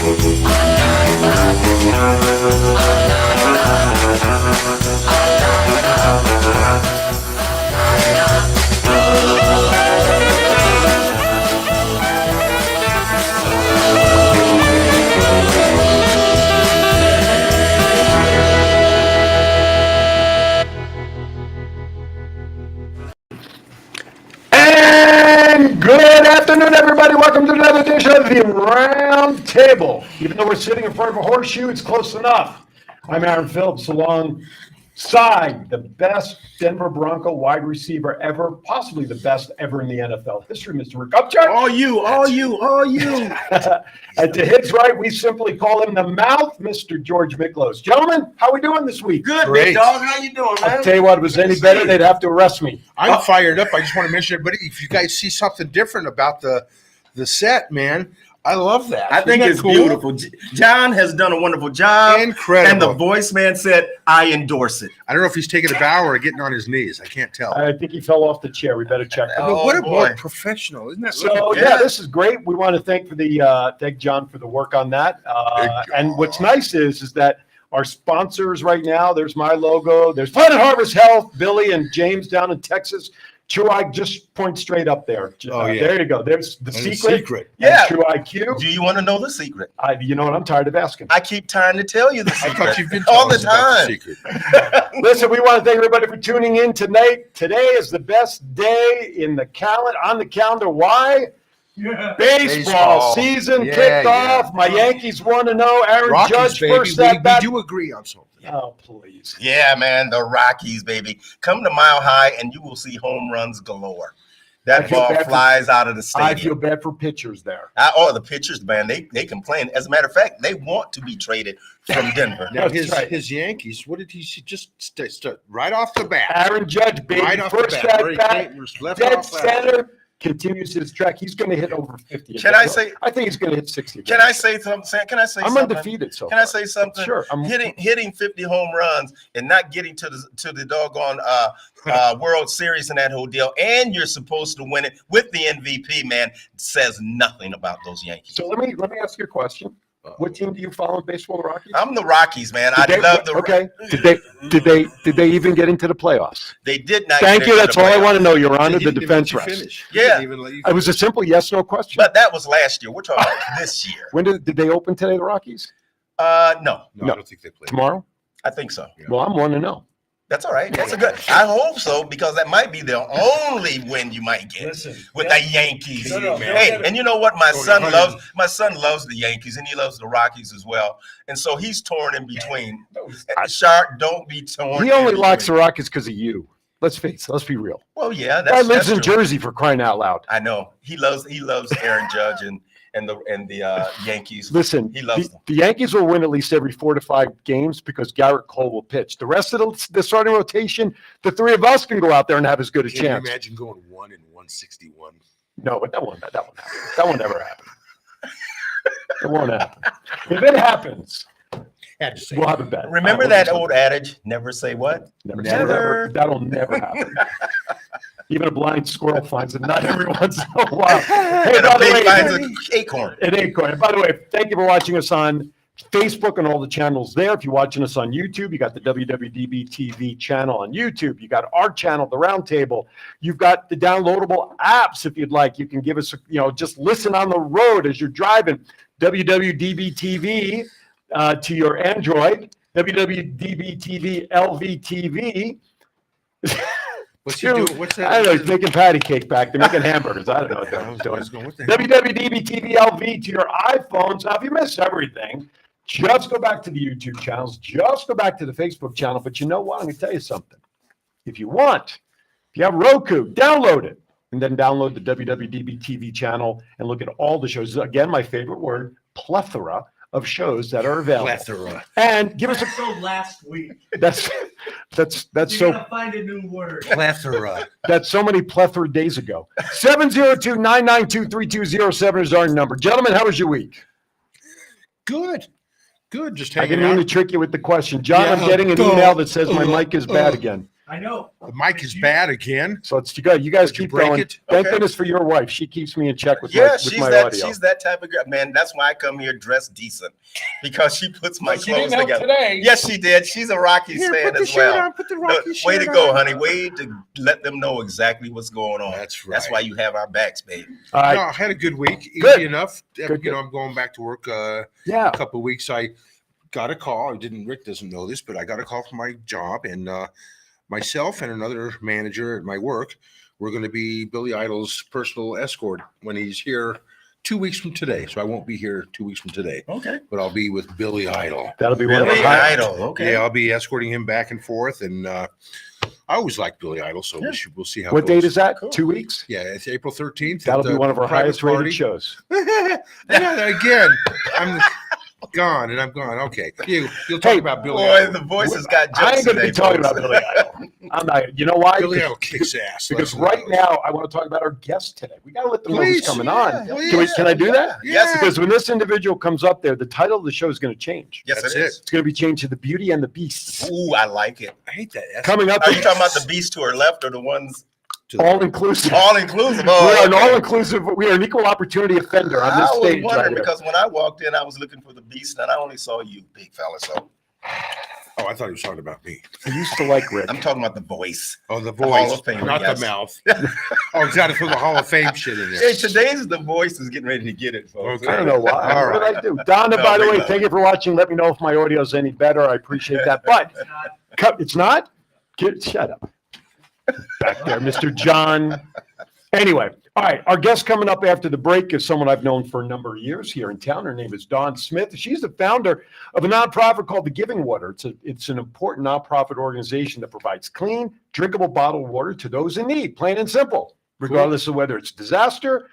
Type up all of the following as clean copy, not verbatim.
And good afternoon, everybody. Welcome to another edition of the Round Table. Even though we're sitting in front of a horseshoe, it's close enough. I'm Aaron Phillips, alongside the best Denver Bronco wide receiver ever, possibly the best ever in the NFL history, Mr. Rick Upchurch. All you. And to his right, we simply call him the mouth, Mr. George Miklos. Gentlemen, how we doing this week? Good, Great. big dog. How you doing, man? I'll tell you what, if it was any better, they'd have to arrest me. I'm fired up. I just want to mention everybody, if you guys see something different about the set, man, I love that. I think it's cool? beautiful. John has done a wonderful job. Incredible. And the voice man said, I endorse it. I don't know if he's taking a bow or getting on his knees. I can't tell. I think he fell off the chair. We better check that. Oh, what a boy. more professional, isn't that? So yeah, this is great. We want to thank John for the work on that. And what's nice is that our sponsors right now. There's my logo. There's Planet Harvest Health, Billy and James down in Texas. True IQ, just point straight up there. Oh, yeah. There you go. There's the secret. Yeah. True IQ. Do you want to know the secret? You know what? I'm tired of asking. I keep trying to tell you the I secret. thought you've been all telling the us about time. the secret. Listen, we want to thank everybody for tuning in tonight. Today is the best day in the on the calendar. Why? Yeah. Baseball season kicked off. My Yankees 1-0. Aaron Rockies, Judge baby. first at bat. We do agree on something. Oh, please. Yeah, man, the Rockies, baby. Come to Mile High and you will see home runs galore. That ball flies out of the stadium. I feel bad for pitchers there. The pitchers, man, they complain. As a matter of fact, they want to be traded from Denver. Now, his Yankees, what did he see? Just right off the bat. Aaron Judge, baby. Right off first the bat. at bat, Left dead off center. Continues his track. He's going to hit over 50. I think he's going to hit 60. Can I say something? I'm undefeated so far. Can I say something? Sure. Hitting 50 home runs and not getting to the doggone World Series and that whole deal, and you're supposed to win it with the MVP, man, says nothing about those Yankees. So let me ask you a question. What team do you follow in baseball, the Rockies? I'm the Rockies, man. I love the Okay. Did they even get into the playoffs? They did not. Thank you. That's all I want to know, Your Honor. The defense reps. Yeah. It was a simple yes/no question. But that was last year. We're talking about this year. When did they open today, the Rockies? No. I don't think they played. Tomorrow? I think so. Yeah. Well, I'm 1-0. That's all right. That's a good. I hope so, because that might be the only win you might get with the Yankees. Hey, and you know what? My son loves the Yankees, and he loves the Rockies as well. And so he's torn in between. Shark, don't be torn. He only likes the Rockies because of you. Let's face it. Let's be real. Well, yeah, Guy lives in Jersey, for crying out loud. I know. He loves Aaron Judge and the Yankees. Listen, he loves them. The Yankees will win at least every 4 to 5 games because Garrett Cole will pitch. The rest of the starting rotation, the three of us can go out there and have as good a chance. Can you imagine going 1-161? No, but that won't happen. That won't ever happen. It won't happen. If it happens, we'll have a bet. Remember that old adage, never say what? Never. That'll never happen. Even a blind squirrel finds it not every once in a while. Hey, by the way, finds an acorn. An acorn. And by the way, thank you for watching us on Facebook and all the channels there. If you're watching us on YouTube, you got the WWDB TV channel on YouTube. You got our channel, the Roundtable. You've got the downloadable apps if you'd like. You can give us, just listen on the road as you're driving. WWDB TV to your Android. WWDB TV LVTV. What's he doing? What's that? I don't know. He's making patty cake back. They're making hamburgers. I don't know what that was doing. WWDB TV LV to your iPhones. Now, if you miss everything, just go back to the YouTube channels. Just go back to the Facebook channel. But you know what? I'm going to tell you something. If you have Roku, download it. And then download the WWDB TV channel and look at all the shows. Again, my favorite word, plethora of shows that are available. Plethora. And give us a so last week. That's You're so gonna find a new word. Plethora. That's so many plethora days ago. 702-992-3207 is our number. Gentlemen, how was your week? Good. Just I hanging didn't mean to out. trick you with the question. John, I'm getting an email that says my mic is bad again. I know. The mic is bad again. So it's you guys Did you keep break going. it? Thank Okay. goodness for your wife. She keeps me in check with Yeah, my she's audio. she's that type of girl, man. That's why I come here dressed decent, because she puts my clothes together. today. Yes, she did. She's a Rockies Here, fan put the as shirt well. on. Put the No, Rockies way to shirt go, on. honey. Way to let them know exactly what's going on. That's right. That's why you have our backs, babe. All right. No, I had a good week. Good. Easy enough. Good. I'm going back to work Yeah. a couple of weeks. I got a call. Rick doesn't know this, but I got a call from my job, and myself and another manager at my work, we're going to be Billy Idol's personal escort when he's here 2 weeks from today. So I won't be here 2 weeks from today, Okay. but I'll be with Billy Idol. That'll be one of Billy the highlights. Idol. Okay. Yeah, I'll be escorting him back and forth, and I always like Billy Idol, so Yeah. we'll see how. What it goes. date is that? Cool. 2 weeks. Yeah, it's April 13th. That'll be one of our highest rated shows. Yeah, again, I'm gone, and I'm gone. Okay, you'll talk Hey, about Billy Boy, Idol. the voices got jokes I ain't going to today, be talking folks. about Billy Idol. I'm not. You know why? Billy Idol kicks ass. Because Let's right know. now I want to talk about our guest today. We got to let them know who's Please, coming yeah, on. yeah, Can I do that? Yes, Yeah. Because when this individual comes up there, the title of the show is going to change. yes, That's it is. It's going to be changed to The Beauty and the Beast. Ooh, I like it. I hate that. That's Coming up, Are you talking about the beasts to our left or the ones to the- all inclusive. all inclusive? We are an okay. all inclusive. We are an equal opportunity offender on this I was stage right wondering here. because when I walked in, I was looking for the beast, and I only saw you, big fella. So Oh, I thought he was talking about me. I used to like Rick. I'm talking about the voice. Oh, the The Hall voice, of Fame, not yes. the mouth. Oh, he's got to throw the Hall of Fame shit in there. Hey, today's the voice is getting ready to get it, folks. Okay. I don't know why. All What right. did I do? Donna, No, by the big way, love. thank you for watching. Let me know if my audio is any better. I appreciate that. But It's not. it's not? Shut up. Back there, Mr. John. Anyway, all right. Our guest coming up after the break is someone I've known for a number of years here in town. Her name is Dawn Smith. She's the founder of a nonprofit called the Giving Water. It's an important nonprofit organization that provides clean, drinkable bottled water to those in need, plain and simple, regardless of whether it's disaster,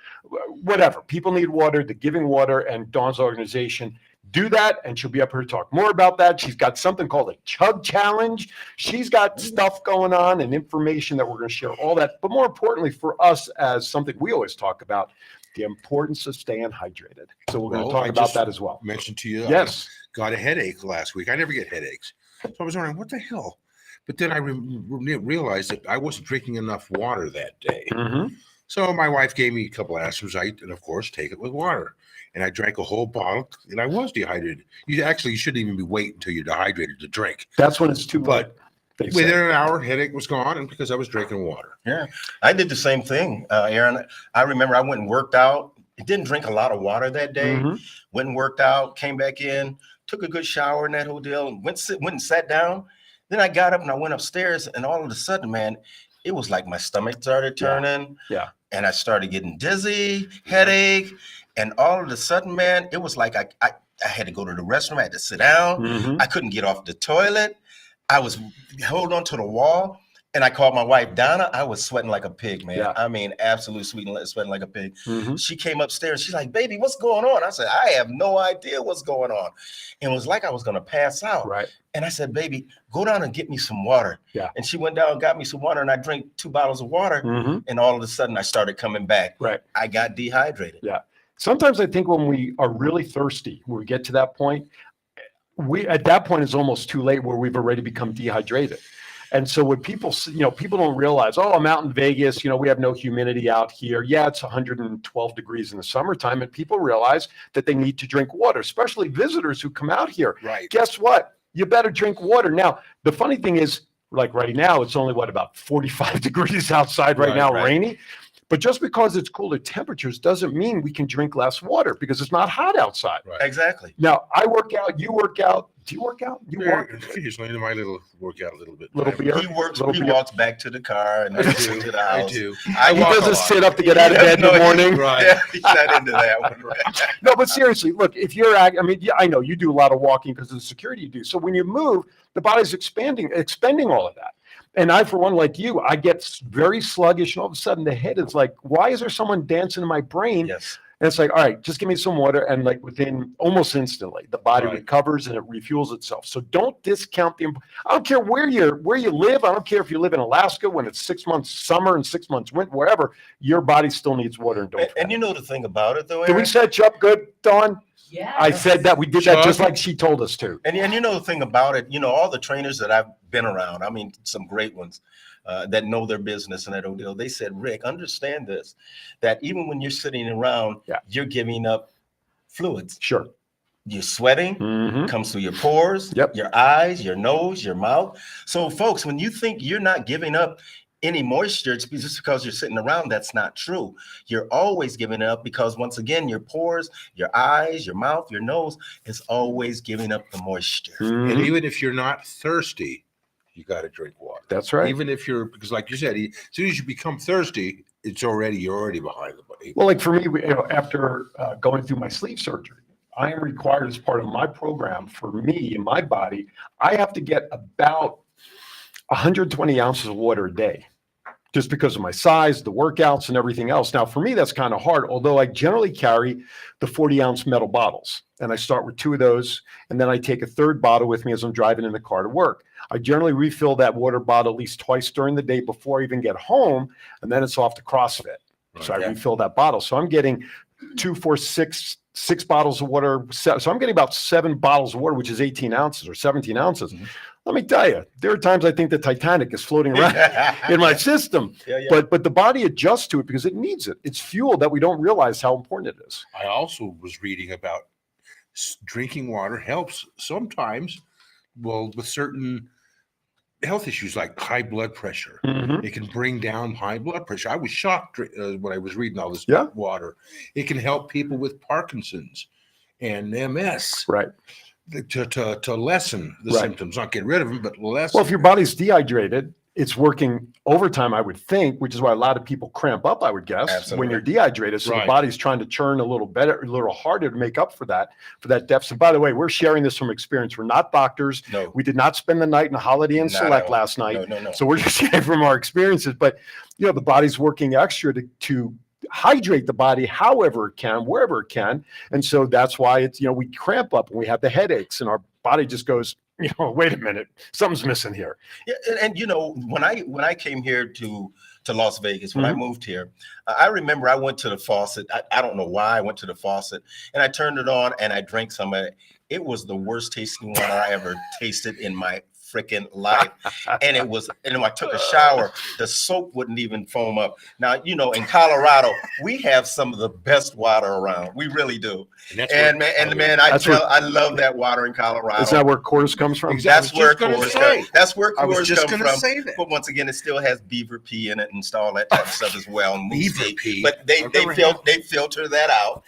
whatever. People need water. The Giving Water and Dawn's organization do that, and she'll be up here to talk more about that. She's got something called a Chug Challenge. She's got stuff going on and information that we're going to share, all that. But more importantly for us, as something we always talk about, the importance of staying hydrated. So we're going to Well, talk I about just that as well. Mentioned to you, Yes. I got a headache last week. I never get headaches, so I was wondering what the hell. But then I realized that I wasn't drinking enough water that day. Mhm. So my wife gave me a couple of aspirin, and of course, take it with water. And I drank a whole bottle, and I was dehydrated. You shouldn't even be waiting until you're dehydrated to drink. That's when it's too late. But they say. within an hour, headache was gone, and because I was drinking water. Yeah, I did the same thing, Aaron. I remember I went and worked out. Didn't drink a lot of water that day. Mhm. Went and worked out, came back in, took a good shower in that hotel, and went and sat down. Then I got up and I went upstairs, and all of a sudden, man, it was like my stomach started turning. Yeah. And I started getting dizzy, headache, and all of a sudden, man, it was like I had to go to the restroom. I had to sit down. Mhm. I couldn't get off the toilet. I was holding on to the wall. And I called my wife, Donna. I was sweating like a pig, man. Yeah. I mean, absolutely sweating like a pig. Mhm. She came upstairs. She's like, baby, what's going on? I said, I have no idea what's going on. And it was like I was going to pass out. Right. And I said, baby, go down and get me some water. Yeah. And she went down and got me some water. And I drank 2 bottles of water. Mhm. And all of a sudden, I started coming back. Right. I got dehydrated. Sometimes I think when we are really thirsty, when we get to that point, at that point it's almost too late where we've already become dehydrated. And so when people, people don't realize, oh, I'm out in Vegas, we have no humidity out here. Yeah, it's 112 degrees in the summertime. And people realize that they need to drink water, especially visitors who come out here. Right. Guess what? You better drink water. Now, the funny thing is, like right now, it's only about 45 degrees outside right now, Right. rainy. But just because it's cooler temperatures doesn't mean we can drink less water because it's not hot outside. Right. Exactly. Now, I work out, you work out. Do you work out? You walk? Occasionally, my little workout a little bit. Little beer? He Little beer. walks back to the car and I then do. to the I house. do. I He walk a doesn't lot. sit up to get out of bed in No, the he- morning. Right. Yeah, he's not into that one. No, but seriously, look, if you're, yeah, I know you do a lot of walking because of the security you do. So when you move, the body's expending all of that. And I, for one, like you, I get very sluggish, and all of a sudden the head is like, why is there someone dancing in my brain? Yes. And it's like, all right, just give me some water. And like within almost instantly, the body Right. recovers and it refuels itself. So don't discount I don't care where you live. I don't care if you live in Alaska when it's 6 months summer and 6 months winter, wherever, your body still needs water. And don't And you know the thing about it, though, Did we Aaron? set you up good, Dawn? Yeah. I said that. We did that just Chuck? like she told us to. And you know the thing about it, all the trainers that I've been around, I mean, some great ones that know their business and that old deal. They said, Rick, understand this, that even when you're sitting around, Yeah. you're giving up fluids. Sure. You're sweating, Mhm. comes through your pores, Yep. your eyes, your nose, your mouth. So, folks, when you think you're not giving up any moisture, it's just because you're sitting around. That's not true. You're always giving up because, once again, your pores, your eyes, your mouth, your nose is always giving up the moisture. And Mhm. even if you're not thirsty, you got to drink water. That's right. Even if because like you said, as soon as you become thirsty, you're already behind the body. Well, like for me, after going through my sleeve surgery, I am required as part of my program for me and my body, I have to get about 120 ounces of water a day, just because of my size, the workouts, and everything else. Now, for me, that's kind of hard, although I generally carry the 40-ounce metal bottles, and I start with 2 of those, and then I take a 3rd bottle with me as I'm driving in the car to work. I generally refill that water bottle at least twice during the day before I even get home, and then it's off to CrossFit. So I Yeah. refill that bottle. So I'm getting 2, 4, 6 bottles of water. So I'm getting about 7 bottles of water, which is 18 ounces or 17 ounces. Mhm. Let me tell you, there are times I think the Titanic is floating around in my system, Yeah, yeah. but the body adjusts to it because it needs it. It's fuel that we don't realize how important it is. I also was reading about drinking water helps sometimes, well, with certain health issues like high blood pressure. It can bring down high blood pressure. I was shocked when I was reading all this Yeah. water. It can help people with Parkinson's and MS Right. to lessen the Right. symptoms, not get rid of them, but lessen. Well, if your body's dehydrated, it's working overtime, I would think, which is why a lot of people cramp up, I would guess, when Absolutely. you're dehydrated. So Right. the body's trying to churn a little better, a little harder to make up for that deficit. By the way, we're sharing this from experience. We're not doctors. No. We did not spend the night in a Holiday Inn Not at Select all. last night. No. So we're just sharing from our experiences. But, the body's working extra to hydrate the body however it can, wherever it can. And so that's why it's, we cramp up and we have the headaches and our body just goes, wait a minute, something's missing here. Yeah, and when I came here to Las Vegas, when I Mhm. moved here, I remember I went to the faucet. I don't know why I went to the faucet, and I turned it on and I drank some of it. It was the worst tasting water I ever tasted in my freaking life. And I took a shower, the soap wouldn't even foam up. Now, in Colorado, we have some of the best water around. We really do. that's And where- man, That's where- I love that water in Colorado. Is that where Coors comes from? Exactly. That's where I was just gonna Coors say. come. That's where I was Coors just come going to from. say that. But once again, it still has beaver pee in it and all that type of stuff as well. And moose Beaver pee? But they I've never had they filter that out,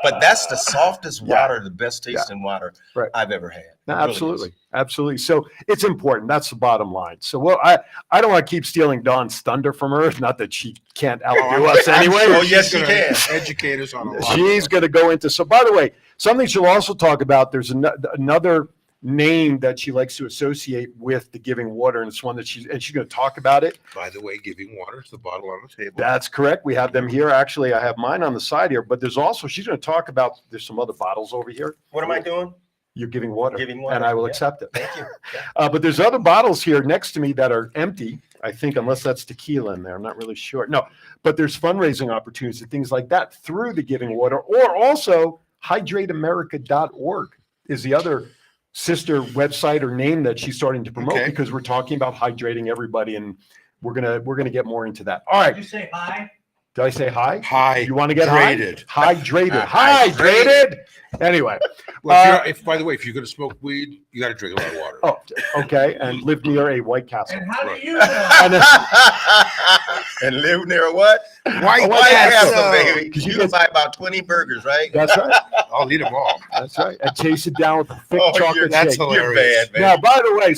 But that's the softest water, the best tasting water Right. I've ever had. No, It really absolutely. is. Absolutely. So it's important. That's the bottom line. So, I don't want to keep stealing Dawn's thunder from her. Not that she can't outdo us I'm anyway. sure Oh, yes, she's she gonna can. Educate us on a lot. She's going to go into. So, by the way, something she'll also talk about, there's another name that she likes to associate with the giving water. And it's one that she's going to talk about it. By the way, giving water to the bottle on the table. That's correct. We have them here. Actually, I have mine on the side here, but she's going to talk about, there's some other bottles over here. What am I doing? You're giving water. Giving water, And I will yeah. accept it. Thank you. Yeah. But there's other bottles here next to me that are empty, I think, unless that's tequila in there. I'm not really sure. No, but there's fundraising opportunities and things like that through the giving water, or also hydrateamerica.org is the other sister website or name that she's starting to promote, Okay. because we're talking about hydrating everybody, and we're gonna get more into that. All Did right. you say hi? Did I say hi? High. You want to get Hydrated. hydrated? Hydrated. Hydrated. Anyway. Well, by the way, if you're going to smoke weed, you got to drink a lot of water. Oh, okay. And live near a White Castle. And how Right. do you know? And, And live near what? White White Castle, Castle. baby. 'Cause you You can get- buy about 20 burgers, right? that's right. I'll eat them all. That's right. And chase it down with a thick Oh, chocolate that's shake. hilarious. You're bad, man. Now, by the way,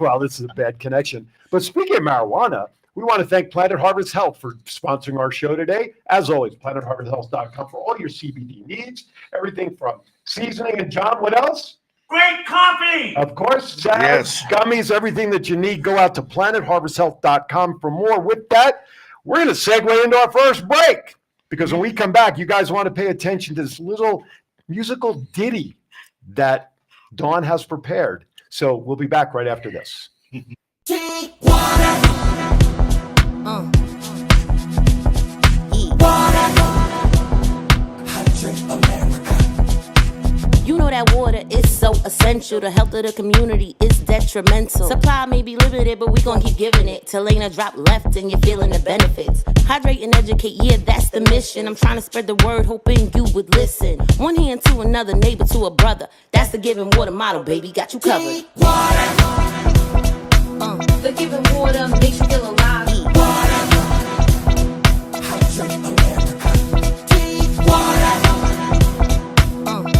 well, this is a bad connection, but speaking of marijuana, we want to thank Planet Harvest Health for sponsoring our show today. As always, planetharvesthealth.com for all your CBD needs, everything from seasoning. And John, what else? Great coffee. Of course, salads, Yes. gummies, everything that you need. Go out to planetharvesthealth.com for more. With that, we're going to segue into our first break. Because when we come back, you guys want to pay attention to this little musical ditty that Dawn has prepared. So we'll be back right after this. Drink water. Eat water. Hydrate America. You know that water is so essential. The health of the community is detrimental. Supply may be limited, but we gon' keep giving it till ain't a drop left and you're feeling the benefits. Hydrate and educate, yeah, that's the mission. I'm trying to spread the word, hoping you would listen. One hand to another, neighbor to a brother. That's the giving water model, baby. Got you covered. Water. The giving water makes you feel alive. Eat water. Hydrate America. Drink water.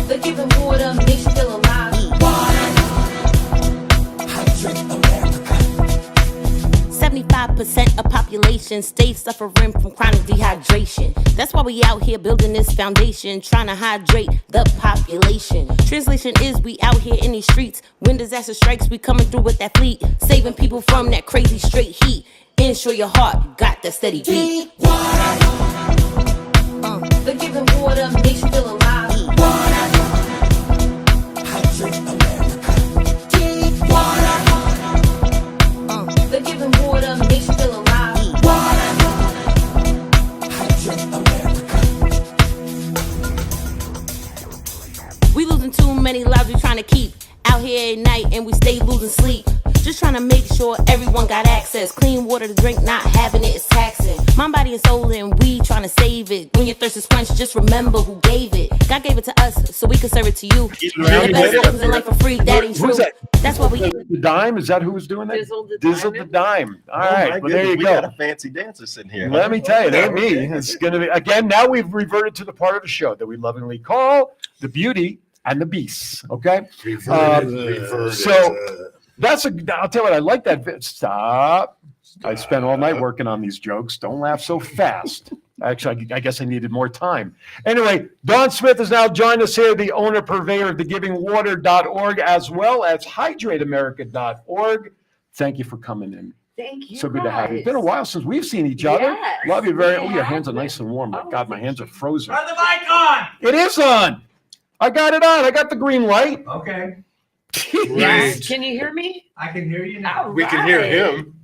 The giving water makes you feel alive. Eat water. Hydrate America. 75% of population stay suffering from chronic dehydration. That's why we out here building this foundation, trying to hydrate the population. Translation is we out here in these streets. When disaster strikes, we coming through with that fleet, saving people from that crazy straight heat. Ensure your heart got that steady beat. The giving water makes you feel alive. Eat water. Hydrate America. Drink water. The giving water makes you feel alive. Eat water. Hydrate America. We losing too many lives we trying to keep. Out here at night and we stay losing sleep. Just trying to make sure everyone got access. Clean water to drink, not having it is taxing. Mind, body, and soul, and we trying to save it. When your thirst is quenched, just remember who gave it. God gave it to us so we can serve it to you. The best things in life for free, that ain't true. Who's that? That's why we The Dime? Is that who was doing that? Dizzle the Dime. All Oh, right. my Well, there goodness, you we go. got a fancy dancer sitting here. Let me tell you, it ain't me. It's going to be, again, now we've reverted to the part of the show that we lovingly call the beauty and the beast. Okay. So that's I'll tell you what, I like that. Stop. I spent all night working on these jokes. Don't laugh so fast. Actually, I guess I needed more time. Anyway, Dawn Smith has now joined us here, the owner purveyor of thegivingwater.org as well as hydrateamerica.org. Thank you for coming in. Thank you. So good to have you. It's guys. been a while since we've seen each other. Yes, Love you very. we Oh, your hands are have. nice and warm. My Oh, God, my hands are frozen. Turn the mic on. It is on. I got it on. I got the green light. Okay, Right. Can you hear me? I can hear you now. All We can hear right. him.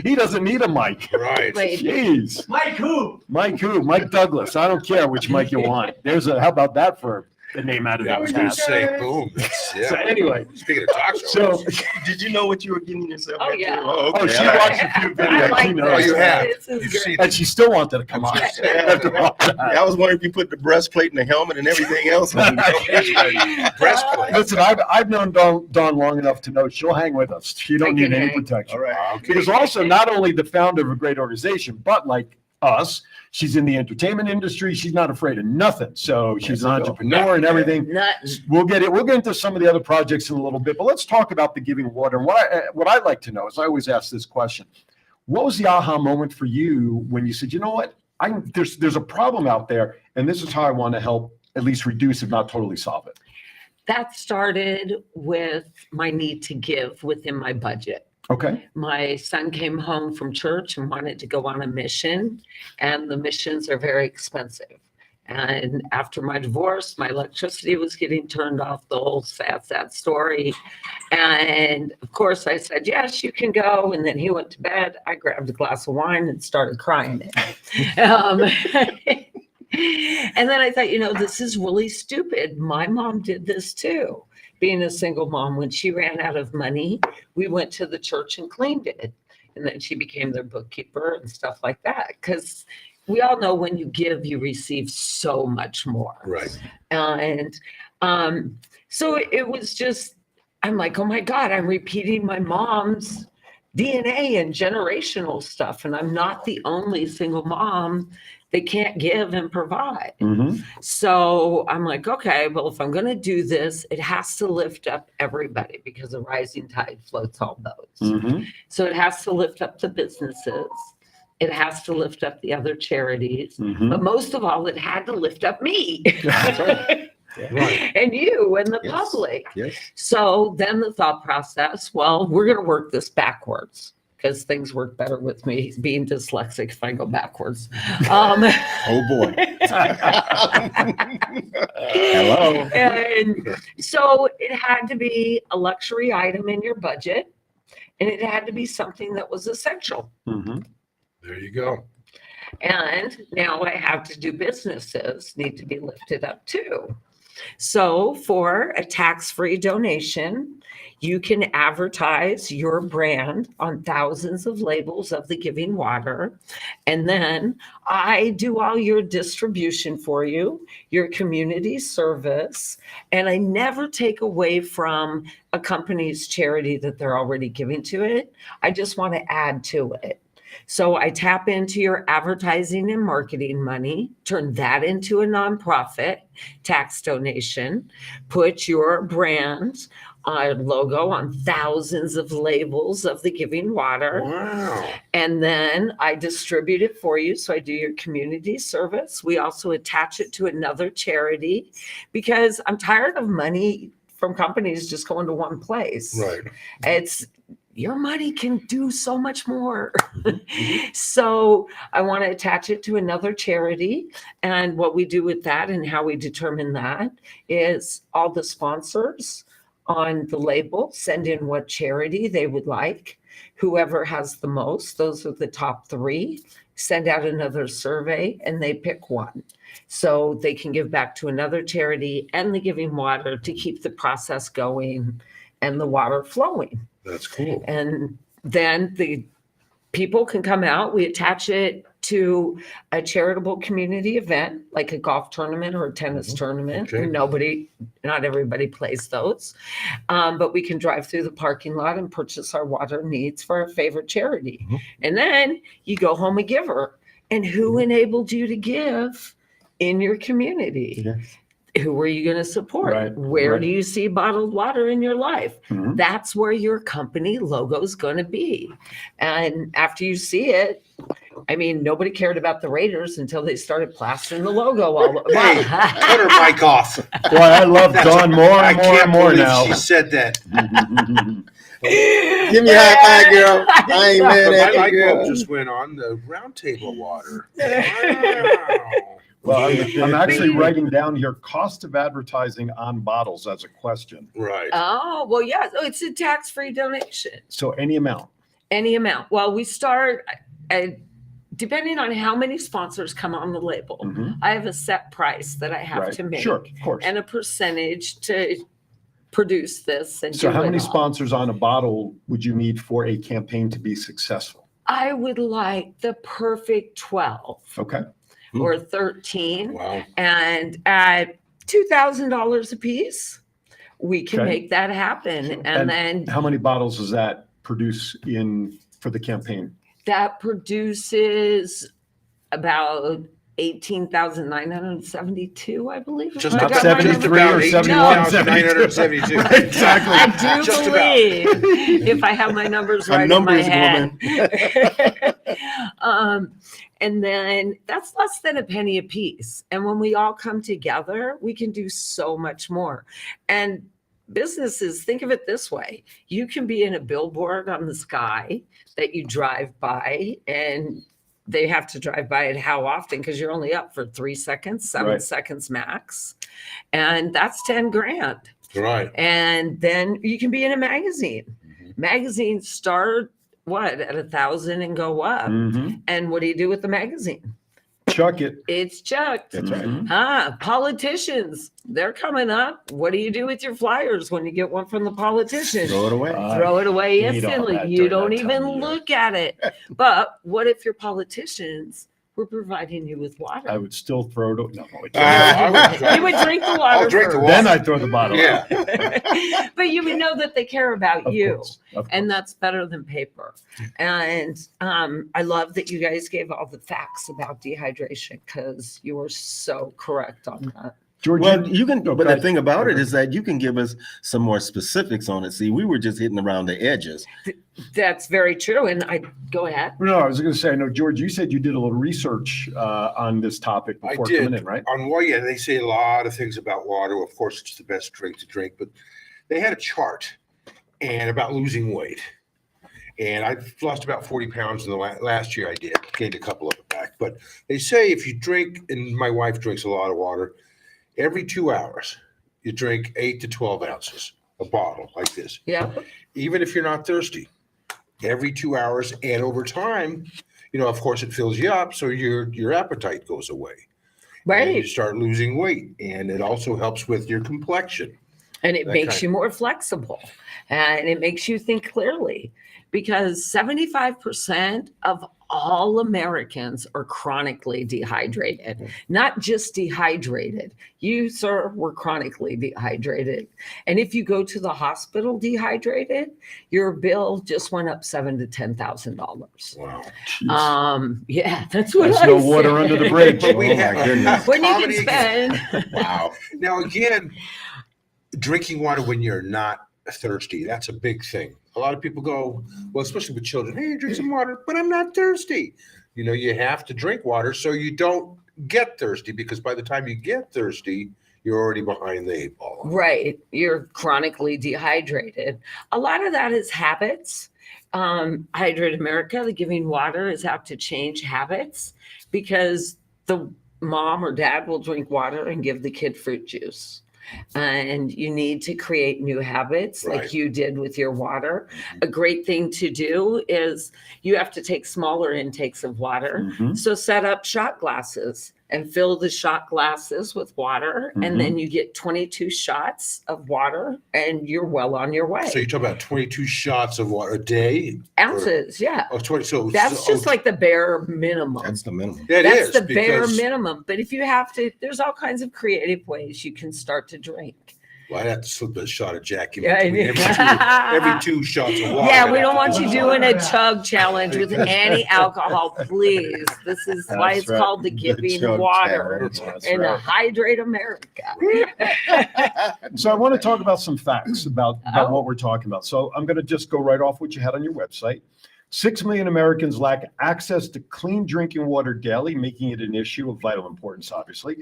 He doesn't need a mic. Right. Wait, Jeez. Mike who? Mike who? Mike Douglas. I don't care which mic you want. How about that for the name out of Yeah, I that was going to hat? say, boom. That's, yeah. So anyway, Speaking of talk shows. so Did you know what you were getting yourself Oh, into? yeah. Oh, oh, okay. she All right. watched a few I videos. like She knows. Oh, you have. This is You've great. seen And she still wanted to come on. After all that. Yeah, I was wondering if you put the breastplate and the helmet and everything else on. breastplate. Listen, I've known Dawn long enough to know she'll hang with us. She don't I need can any hang. protection. All right. Because also not only the founder of a great organization, but like us, she's in the entertainment industry. She's not afraid of nothing. So she's an There you go. entrepreneur and everything. Nothing. We'll get into some of the other projects in a little bit, but let's talk about the Giving Water. And what I'd like to know is I always ask this question. What was the aha moment for you when you said, you know what, there's a problem out there and this is how I want to help at least reduce, if not totally solve it? That started with my need to give within my budget. Okay. My son came home from church and wanted to go on a mission, and the missions are very expensive. And after my divorce, my electricity was getting turned off, the whole sad story. And of course, I said, yes, you can go. And then he went to bed. I grabbed a glass of wine and started crying. And then I thought, this is really stupid. My mom did this too. Being a single mom, when she ran out of money, we went to the church and cleaned it. And then she became their bookkeeper and stuff like that. Because we all know when you give, you receive so much more. Right. And so it was just, I'm like, oh my God, I'm repeating my mom's DNA and generational stuff. And I'm not the only single mom that can't give and provide. Mm-hmm. So I'm like, okay, well, if I'm going to do this, it has to lift up everybody because a rising tide floats all boats. Mm-hmm. So it has to lift up the businesses. It has to lift up the other charities. Mm-hmm. But most of all, it had to lift up me Right. and you and the Yes. public. Yes. So then the thought process, well, we're going to work this backwards. because things work better with me being dyslexic if I go backwards. Oh boy. Hello. And so it had to be a luxury item in your budget, and it had to be something that was essential. Mhm. There you go. And now I have to do businesses need to be lifted up too. So for a tax-free donation, you can advertise your brand on thousands of labels of the Giving Water. And then I do all your distribution for you, your community service, and I never take away from a company's charity that they're already giving to it. I just want to add to it. So I tap into your advertising and marketing money, turn that into a nonprofit tax donation, put your brand logo on thousands of labels of the Giving Water. Wow. And then I distribute it for you. So I do your community service. We also attach it to another charity because I'm tired of money from companies just going to one place. Right. It's your money can do so much more. So I want to attach it to another charity. And what we do with that and how we determine that is all the sponsors on the label send in what charity they would like. Whoever has the most, those are the top 3, send out another survey and they pick one. So they can give back to another charity and the Giving Water to keep the process going and the water flowing. That's cool. And then the people can come out. We attach it to a charitable community event, like a golf tournament or a tennis tournament. Okay. Not everybody plays those. But we can drive through the parking lot and purchase our water needs for our favorite charity. And then you go home a giver. And who enabled you to give in your community? Yes. Who are you going to support? Right, Where right. do you see bottled water in your life? Mhm. That's where your company logo is going to be. And after you see it, I mean, nobody cared about the Raiders until they started plastering the logo all over. Hey, cut her mic off. Boy, I love Dawn more I and more can't and more believe now. she said that. Give me a high five, girl. I ain't mad But at my you, light bulb girl. just went on the RoundTable water. Wow. Well, I'm actually writing down here cost of advertising on bottles as a question. Right. Oh, well, yeah. So it's a tax-free donation. So any amount. Any amount. Well, we start, depending on how many sponsors come on the label, Mhm. I have a set price that I have Right. to make. Sure, of course. And a percentage to produce this and So do how it many all. sponsors on a bottle would you need for a campaign to be successful? I would like the perfect 12 Okay. or 13. Wow. And at $2,000 a piece, we can Okay. make that happen. And then How many bottles does that produce for the campaign? that produces about 18,972, I believe. if Just I Not got my numbers 73 or right. 71, 972. Exactly. I do Just believe if I have my numbers A right numbers in my head. And then that's less than a penny a piece. And when we all come together, we can do so much more. And businesses, think of it this way. You can be in a billboard on the sky that you drive by, and they have to drive by it how often? Because you're only up for 3 seconds, 7 Right. seconds max. And that's 10 grand. Right. And then you can be in a magazine. Magazines start at 1,000 and go up. Mhm. And what do you do with the magazine? Chuck it. It's chucked. That's right. Ah, politicians, they're coming up. What do you do with your flyers when you get one from the politician? Throw it away. Throw it away hate all instantly. that You during don't that time even of year. look at it. But what if your politicians were providing you with water? I would still throw it. No, I would You would drink the water I'll drink the first. water. then I'd throw the bottle. Yeah. But you would know that they care about Of you. course, of And course. that's better than paper. And I love that you guys gave all the facts about dehydration because you were so correct on that. George, Well, you can, go but the ahead. thing about it Okay. is that you can give us some more specifics on it. See, we were just hitting around the edges. That's very true. And I go ahead. No, I was going to say, I know, George, you said you did a little research on this topic I before did. coming in, right? On one, yeah, they say a lot of things about water. Of course, it's the best drink to drink, but they had a chart and about losing weight. And I've lost about 40 pounds in the last year. I did gained a couple of it back. But they say if you drink, and my wife drinks a lot of water, every 2 hours you drink 8 to 12 ounces, a bottle like this. Yeah. Even if you're not thirsty, every 2 hours, and over time, of course, it fills you up, so your appetite goes away. And you Right. start losing weight, and it also helps with your complexion. And it That makes kind you more flexible and it makes you think clearly because 75% of all Americans are chronically dehydrated, not just dehydrated. You, sir, were chronically dehydrated. And if you go to the hospital dehydrated, your bill just went up $7,000 to $10,000. Wow. Yeah, that's what There's I no water said. under the bridge. But we Oh, have my goodness. When you can comedy- spend. Wow. Now, again, drinking water when you're not thirsty, that's a big thing. A lot of people go, well, especially with children, hey, drink some water, but I'm not thirsty. You have to drink water so you don't get thirsty, because by the time you get thirsty, you're already behind the 8 ball. Right. You're chronically dehydrated. A lot of that is habits. Hydrate America, the Giving Water, is out to change habits because the mom or dad will drink water and give the kid fruit juice. And you need to create new habits like Right. you did with your water. A great thing to do is you have to take smaller intakes of water. Mhm. So set up shot glasses and fill the shot glasses with water. Mhm. And then you get 22 shots of water and you're well on your way. So you're talking about 22 shots of water a day? Ounces, yeah. Oh, 20. So That's just like the bare minimum. That's the minimum. that That's is, the bare because- minimum. But if you have to, there's all kinds of creative ways you can start to drink. Well, I'd have to slip a shot of Jack in Yeah, I between know. every 2 shots of water. Yeah, I'd we have don't to want do you that. doing a chug challenge with any alcohol, please. This is why That's it's right. called the The Giving chug Water challenge. That's and right. Hydrate America. So I want to talk about some facts about Oh. what we're talking about. So I'm going to just go right off what you had on your website. 6 million Americans lack access to clean drinking water daily, making it an issue of vital importance, obviously.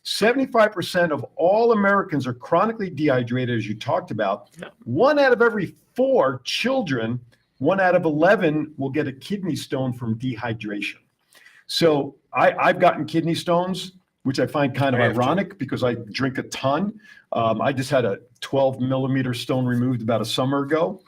75% of all Americans are chronically dehydrated, as you talked about. 1 out of every 4 children, 1 out of 11 will get a kidney stone from dehydration. So I've gotten kidney stones, which I find kind of I have too. ironic because I drink a ton. I just had a 12 millimeter stone removed about a summer ago,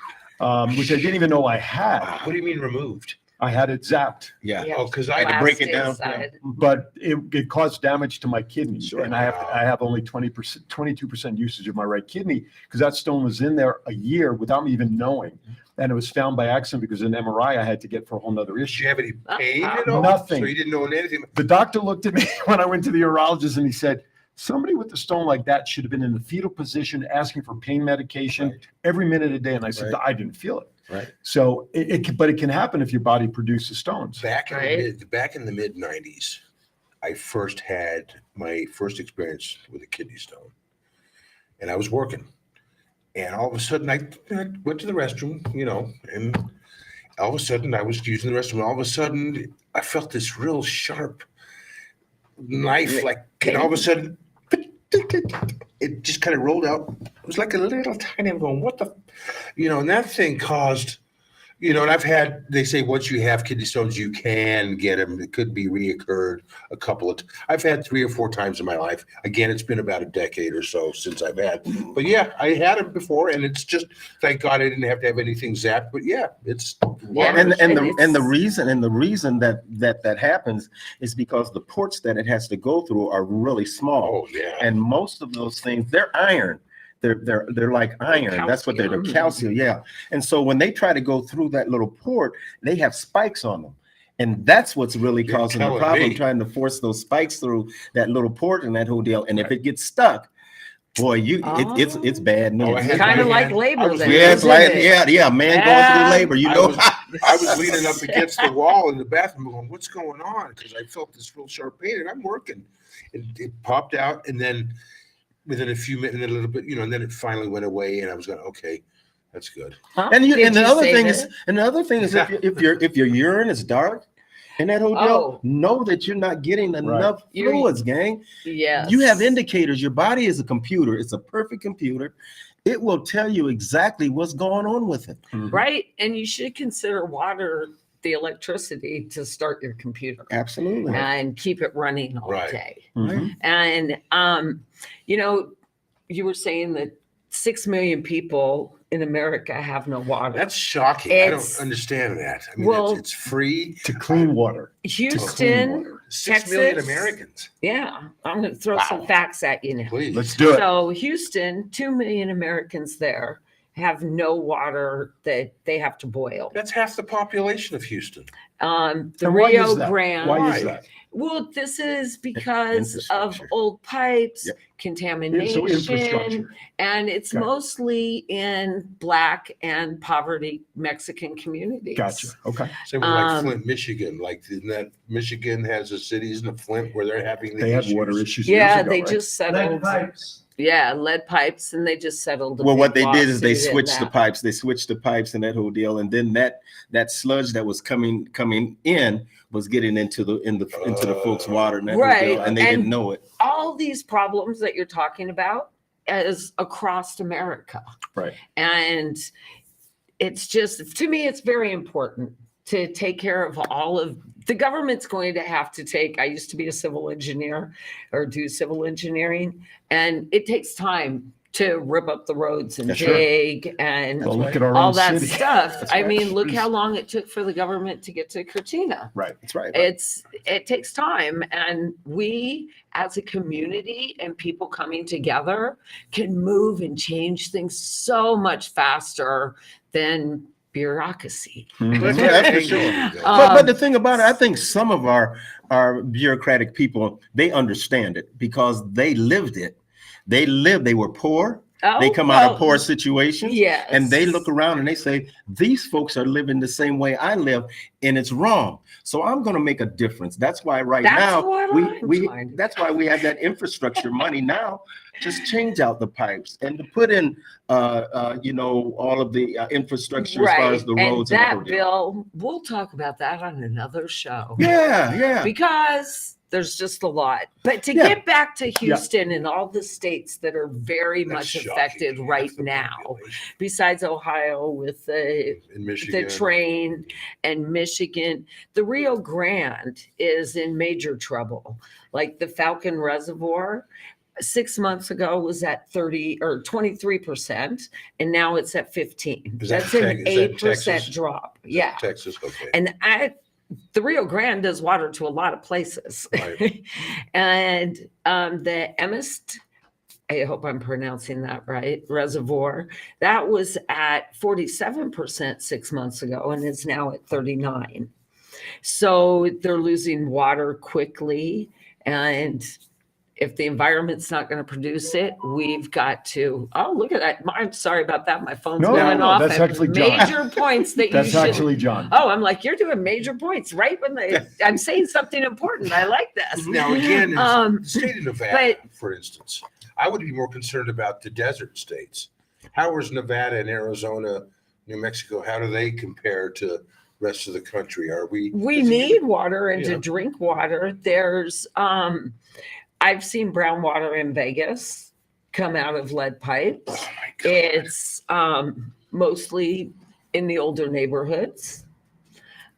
which I didn't even know I had. What do you mean removed? I had it zapped, Yeah. Yeah. Oh, because I to break it Blast down. inside. but it caused damage to my kidneys. Sure. And I have only 20%, 22% usage of my right kidney because that stone was in there a year without me even knowing. And it was found by accident because an MRI I had to get for a whole nother Did issue. you have any pain at all? Nothing. So you didn't know anything? The doctor looked at me when I went to the urologist and he said, somebody with a stone like that should have been in the fetal position asking for pain medication Right. every minute of the day. And I said, Right. I didn't feel it. Right. So but it can happen if your body produces stones. Back in Right. the mid 90s, I first had my first experience with a kidney stone, and I was working, and all of a sudden I went to the restroom, and all of a sudden I was using the restroom. All of a sudden I felt this real sharp knife, and all of a sudden it just kind of rolled out. It was like a little tiny. I'm going, what the, and that thing caused. And I've had, they say once you have kidney stones, you can get them. It could be reoccurred a couple of, I've had 3 or 4 times in my life. Again, it's been about a decade or so since I've had, but yeah, I had them before, and it's just, thank God I didn't have to have anything zapped, but yeah, it's. Yeah. And And the it's- reason that happens is because the ports that it has to go through are really small, Oh, yeah. and most of those things, they're iron. They're like iron. That's what they're calcium. Yeah. And so when they try to go through that little port, they have spikes on them. And that's what's really You're causing the telling problem, me. trying to force those spikes through that little port and that whole deal. And if it gets stuck, boy, it's bad news. Oh, I had Kind my of like hand- labor I was then. Yeah, it's isn't like, it? yeah, man going Yeah. through labor, you I know. was- I was leaning up against the wall in the bathroom going, what's going on? Because I felt this real sharp pain, and I'm working. It popped out, and then within a few minutes, and then a little bit, and then it finally went away, and I was going, okay, that's good. Huh? And Did the other save thing it? is, if your urine is dark in that whole deal, Oh. know that you're not getting enough You're- fluids, gang. Yes. You have indicators. Your body is a computer. It's a perfect computer, it will tell you exactly what's going on with it. Right. And you should consider water, the electricity to start your computer Absolutely. and keep it running all Right. day. Mhm. And, you know, you were saying that 6 million people in America have no water. That's shocking. I It's- don't understand that. I mean, well- it's free. To clean water. Houston, 6 million Texas. Americans. yeah, I'm going to throw some Wow. facts at you now. Please. Let's do it. So Houston, 2 million Americans there have no water that they have to boil. That's half the population of Houston. The And why Rio is that? Grande. Why is that? Well, this is because of Infrastructure. old pipes, Yep. contamination, infrastructure. and it's Okay. mostly in Black and poverty Mexican communities. Gotcha. Okay. Same with like Um, Flint, Michigan. Like, isn't that Michigan has the cities in Flint where they're having They these had issues? water issues. Yeah, years ago, they right? just Lead settled. pipes. Yeah, lead pipes, and they just settled. a Well, what big they did is they lawsuit in switched the that. pipes. They switched the pipes and that whole deal, and then that sludge that was coming in was getting into the folks' water and that whole Right, deal, and they and- didn't know it. All these problems that you're talking about is across America. Right. And it's just, to me, it's very important to take care of all of the government's going to have to take. I used to be a civil engineer or do civil engineering, and it takes time to rip up the roads and Yeah, sure. dig and Well, look at our all own that city. stuff. That's I right. mean, look how long it took for the government to get to Cortina. Right. That's right. It takes time, and we as a community and people coming together can move and change things so much faster than bureaucracy. Mhm. Yeah, that's for sure. Um, But the thing about it, I think some of our bureaucratic people, they understand it because they lived it. They were poor. They come out of poor situations. Yes. And they look around and they say, these folks are living the same way I live, and it's wrong. So I'm going to make a different. That's why That's now what I'm trying to that's why we have that infrastructure money now. Just change out the pipes and to put in, all of the infrastructure as far as the and roads. that the whole deal. bill, we'll talk about that on another show. Yeah. Because there's just a lot. But to Yeah. get back to Houston and all the states that are very That's much shocking. affected Half right the now, population besides Ohio with in Michigan. the train and Michigan, the Rio Grande is in major trouble. Like the Falcon Reservoir, 6 months ago was at 30 or 23%, and now it's at 15. Is that That's an Tex- is that 8% Texas? drop. Is that Yeah. Texas. Okay. And the Rio Grande does water to a lot of places. Right. And the Emist, I hope I'm pronouncing that right, reservoir, that was at 47% 6 months ago and is now at 39. So they're losing water quickly. And if the environment's not going to produce it, we've got to, oh, look at that. I'm sorry about that. My phone's No, going no, off that's at actually John. major points that you That's should. actually John. Oh, I'm like, you're doing major points right when I'm saying something important. I like this. Now, again, Um, the state of Nevada, but- for instance, I would be more concerned about the desert states. How is Nevada and Arizona, New Mexico, how do they compare to rest of the country? Are we? We is it- need water and Yeah. to drink water. There's, I've seen brown water in Vegas come out of lead pipes. Oh my God. It's mostly in the older neighborhoods.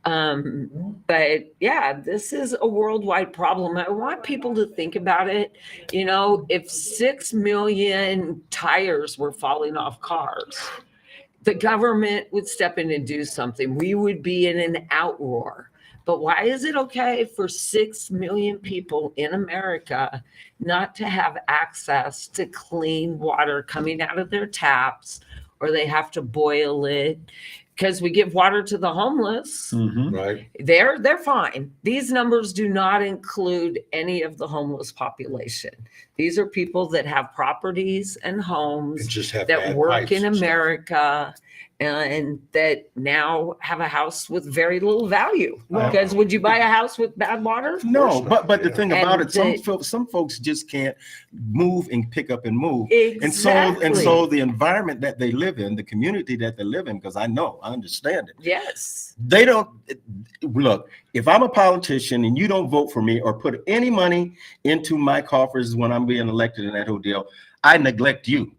But yeah, this is a worldwide problem. I want people to think about it. You know, if 6 million tires were falling off cars, the government would step in and do something. We would be in an outroar. But why is it okay for 6 million people in America not to have access to clean water coming out of their taps, or they have to boil it? Because we give water to the homeless. Mhm. Right. They're fine. These numbers do not include any of the homeless population. These are people that have properties and And homes just have that bad work pipes in and stuff. America and that now have a house with very little value. Well- Because would you buy a house with bad water? No, course but not, the yeah. thing about And it, some folks just can't move and pick up and move. Exactly. And so the environment that they live in, the community that they live in, because I understand it. Yes. They don't look, if I'm a politician and you don't vote for me or put any money into my coffers when I'm being elected in that whole deal, I neglect you.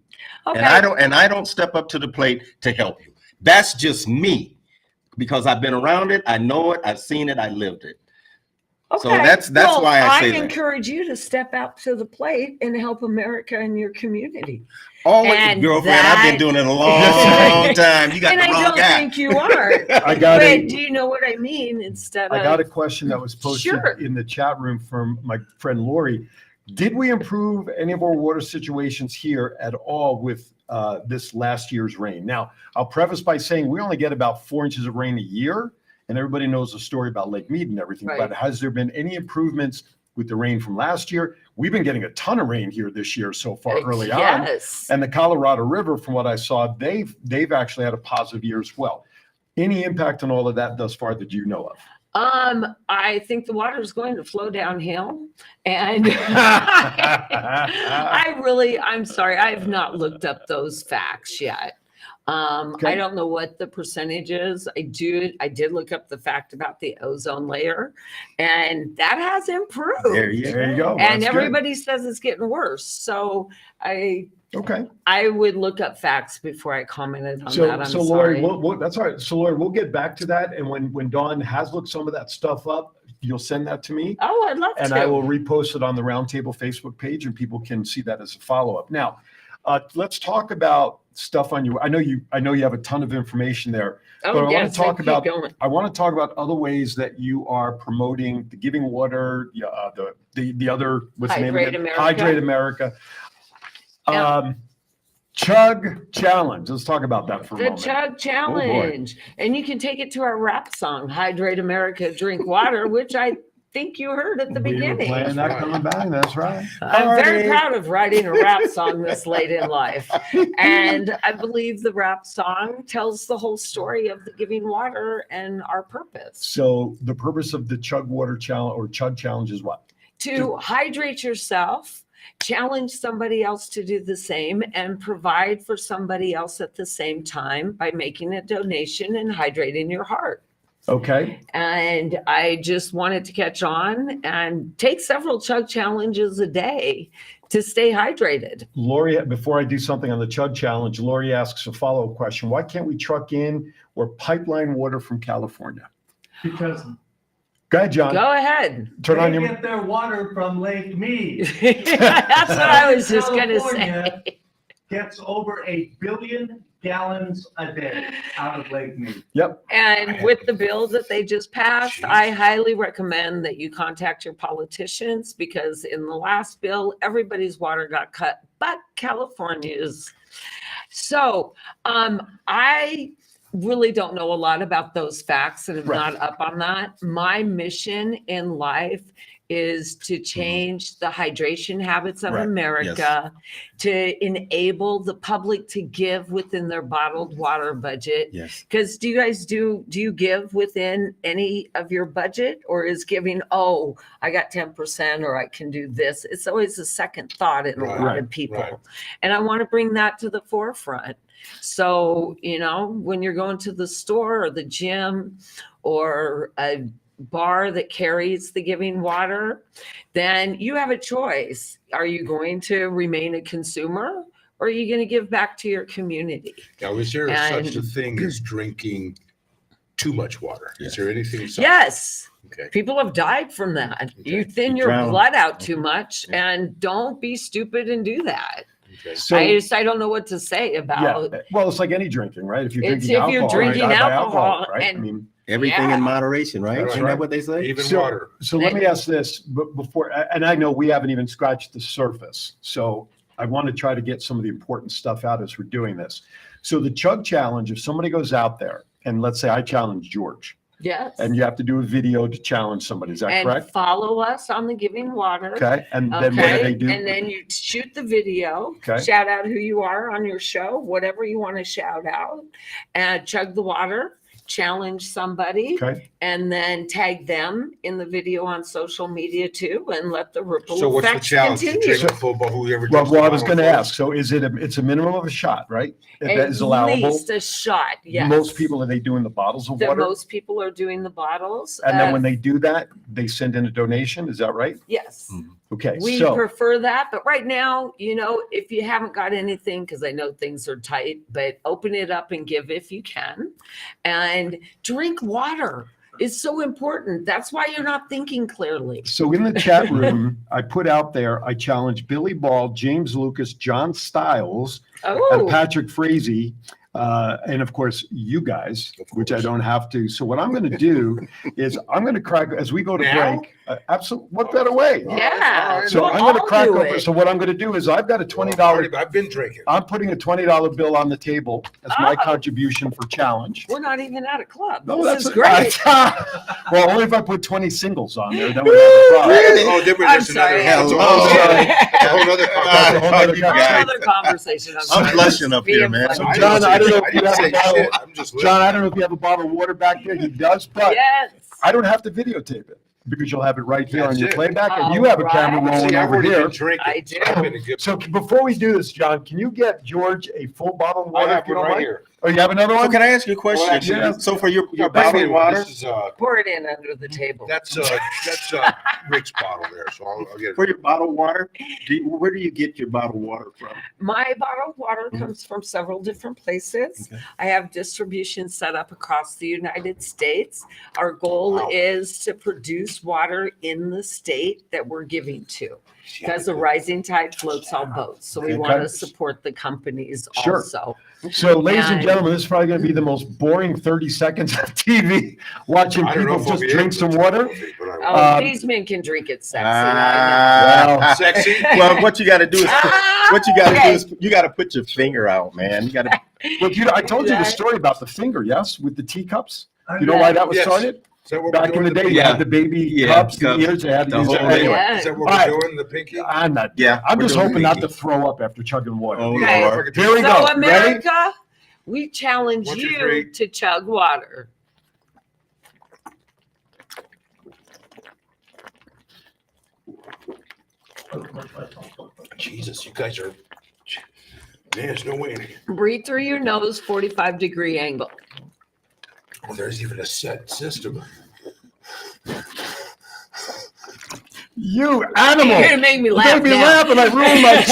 Okay. And I don't step up to the plate to help you. That's just me, because I've been around it, I know it, I've seen it, I lived it. So that's why I say that. encourage you to step out to the plate and help America and your community. Always, And girlfriend, I've been doing it a long time. You got And the I wrong don't guy. think you are. I got But a, do you know what I mean? Instead I of got a question that was posted Sure. in the chat room from my friend Lori. Did we improve any of our water situations here at all with this last year's rain? Now, I'll preface by saying we only get about 4 inches of rain a year, and everybody knows the story about Lake Mead and everything. Right. But has there been any improvements with the rain from last year? We've been getting a ton of rain here this year so far early on. Yes. And the Colorado River, from what I saw, they've actually had a positive year as well. Any impact on all of that thus far that you know of? I think the water is going to flow downhill, and I'm sorry, I've not looked up those facts yet. Okay. I don't know what the percentage is. I did look up the fact about the ozone layer, and that has improved. There you go. And That's good. everybody says it's getting worse. So Okay. I would look up facts before I commented on So, that. I'm so Lori, sorry. that's all right. So Lori, we'll get back to that. And when Dawn has looked some of that stuff up, you'll send that to me. Oh, I'd love And to. I will repost it on the RoundTable Facebook page, and people can see that as a follow-up. Now, let's talk about stuff on you. I know you have a ton of information there, but I want to talk about. I want to talk about other ways that you are promoting the Giving Water, the other, what's the name of Hydrate it? America. Hydrate America. Yeah. Chug Challenge. Let's talk about that for a The moment. Chug Challenge. And you can take it to our rap song, Hydrate America, Drink Water, which I think you heard at the We were beginning. playing that coming back. That's right. I'm very proud of writing a rap song this late in life. And I believe the rap song tells the whole story of the Giving Water and our purpose. So the purpose of the Chug Water Challenge or Chug Challenge is what? To hydrate yourself, challenge somebody else to do the same, and provide for somebody else at the same time by making a donation and hydrating your heart. Okay. And I just wanted to catch on and take several chug challenges a day to stay hydrated. Lori, before I do something on the Chug Challenge, Lori asks a follow-up question. Why can't we truck in or pipeline water from California? Because Go ahead, John. Go ahead. Turn on they your. get their water from Lake Mead. That's what I was just going to California say. Gets over 1 billion gallons a day out of Lake Mead. Yep. And with the bill that they just passed, I highly recommend that you contact your politicians, because in the last bill, everybody's water got cut, but California's. So I really don't know a lot about those facts, and I'm Right. not up on that. My mission in life is to change the hydration habits of Right. America, to enable the public to give within their bottled water budget. Yes. Because do you give within any of your budget, or is giving, oh, I got 10% or I can do this? It's always a second thought in a lot Right, of people. right. And I want to bring that to the forefront. So, when you're going to the store or the gym or a bar that carries the Giving Water, then you have a choice. Are you going to remain a consumer, or are you going to give back to your community? Now, is there And- such a thing as drinking too much water? Is there anything? Yes. Okay. People have died from that. Okay. You thin You your drown. blood out too much, and don't be stupid and do that. Okay. So I don't know what to say yeah. about. Well, it's like any drinking, right? If you're It's drinking if you're alcohol, drinking right? I buy alcohol right? I and- mean, Everything Yeah. in moderation, right? That's Isn't right. that what they say? Even So- water. so let me ask this before, and I know we haven't even scratched the surface. So I want to try to get some of the important stuff out as we're doing this. So the Chug Challenge, if somebody goes out there and let's say I challenge George, Yes. and you have to do a video to challenge somebody, is that And correct? follow us on the Giving Water. Okay, and then what do they do? And then you shoot the video, Okay. shout out who you are on your show, whatever you want to shout out, and chug the water. challenge somebody Okay. and then tag them in the video on social media too, and let the ripple So what's the effect challenge? To continue. drink a full bottle, whoever Well, drinks the I was bottle going to first? ask. So is it it's a minimum of a shot, right? That At is allowable. least a shot, yes. Most people, are they doing the bottles of water? Most people are doing the bottles. And then when they do that, they send in a donation. Is that right? Yes. Okay. We So prefer that, but right now, if you haven't got anything, because I know things are tight, but open it up and give if you can. And drink water is so important. That's why you're not thinking clearly. So in the chat room, I put out there, I challenge Billy Ball, James Lucas, John Stiles, and Oh, Patrick Frazee, and of course you guys, which I don't have to. So what I'm going to do is I'm going to crack as we go to Now? break. Absolutely, what better way? yeah. So we'll I'm going to all crack do open. it. So what I'm going to do is I've got a Well, $20. I've been drinking. I'm putting a $20 bill on the table as my Oh. contribution for challenge. We're not even at a club. No, This that's is great. well, only if I put 20 singles on there, then we have a problem. Oh, different. I'm That's another. sorry. That's a Hello. whole I'm sorry. that's a whole other That's a whole other You That's guys. another conversation. I'm sorry. blushing up Being here, man. flexible. John, I don't know if you didn't have say a bottle. shit. I'm just John, I don't know if you have a bottle of water back there. He does, but Yes. I don't have to videotape it because you'll have it right here on That's your it. playback, and Oh, you have a camera right. rolling See, I've over already here. been drinking. I do. I've been a good. So before we do this, John, can you get George a full bottle of I water have if you one don't right mind? here. Oh, you have another So one? can I ask you a question? Well, actually, So for your Yeah, bottled water, This is Pour it in under the table. that's Rick's bottle there. So I'll get it. for your bottled water, where do you get your bottled water from? My bottled water comes from several different places. Okay. I have distribution set up across the United States. Our goal Wow. is to produce water in the state that we're giving to, because the rising tide floats all boats. So we Okay. want to support the companies Sure. also. So, ladies and And- gentlemen, this is probably going to be the most boring 30 seconds of TV, watching I don't know people if I'll just be drink able some to, water. but I will. Oh, Um, these men can drink it sexy. Ah. Sexy? Well, what you got to do is Okay. you got to put your finger out, man. You got to. Look, I told you the story about the finger, yes, with the teacups. You know why that was Yes. started? Is that what Back we're in the doing? day, you Yeah. had the baby Yeah, cups, the cups, ears, they had to the use it. whole- Anyway, Yeah. Is that what All we're right. doing? The pinky? I'm not. Yeah, I'm we're just doing hoping not to pinky. throw up after chugging water. Oh, Okay. Lord. Here we So go. Ready? America, we challenge 1, 2, you 3. to chug water. Jesus, you guys are. Man, there's no way. Breathe through your nose, 45-degree angle. Well, there's even a set system. You animal. You're gonna make me You laugh made me now. laugh and I ruined my.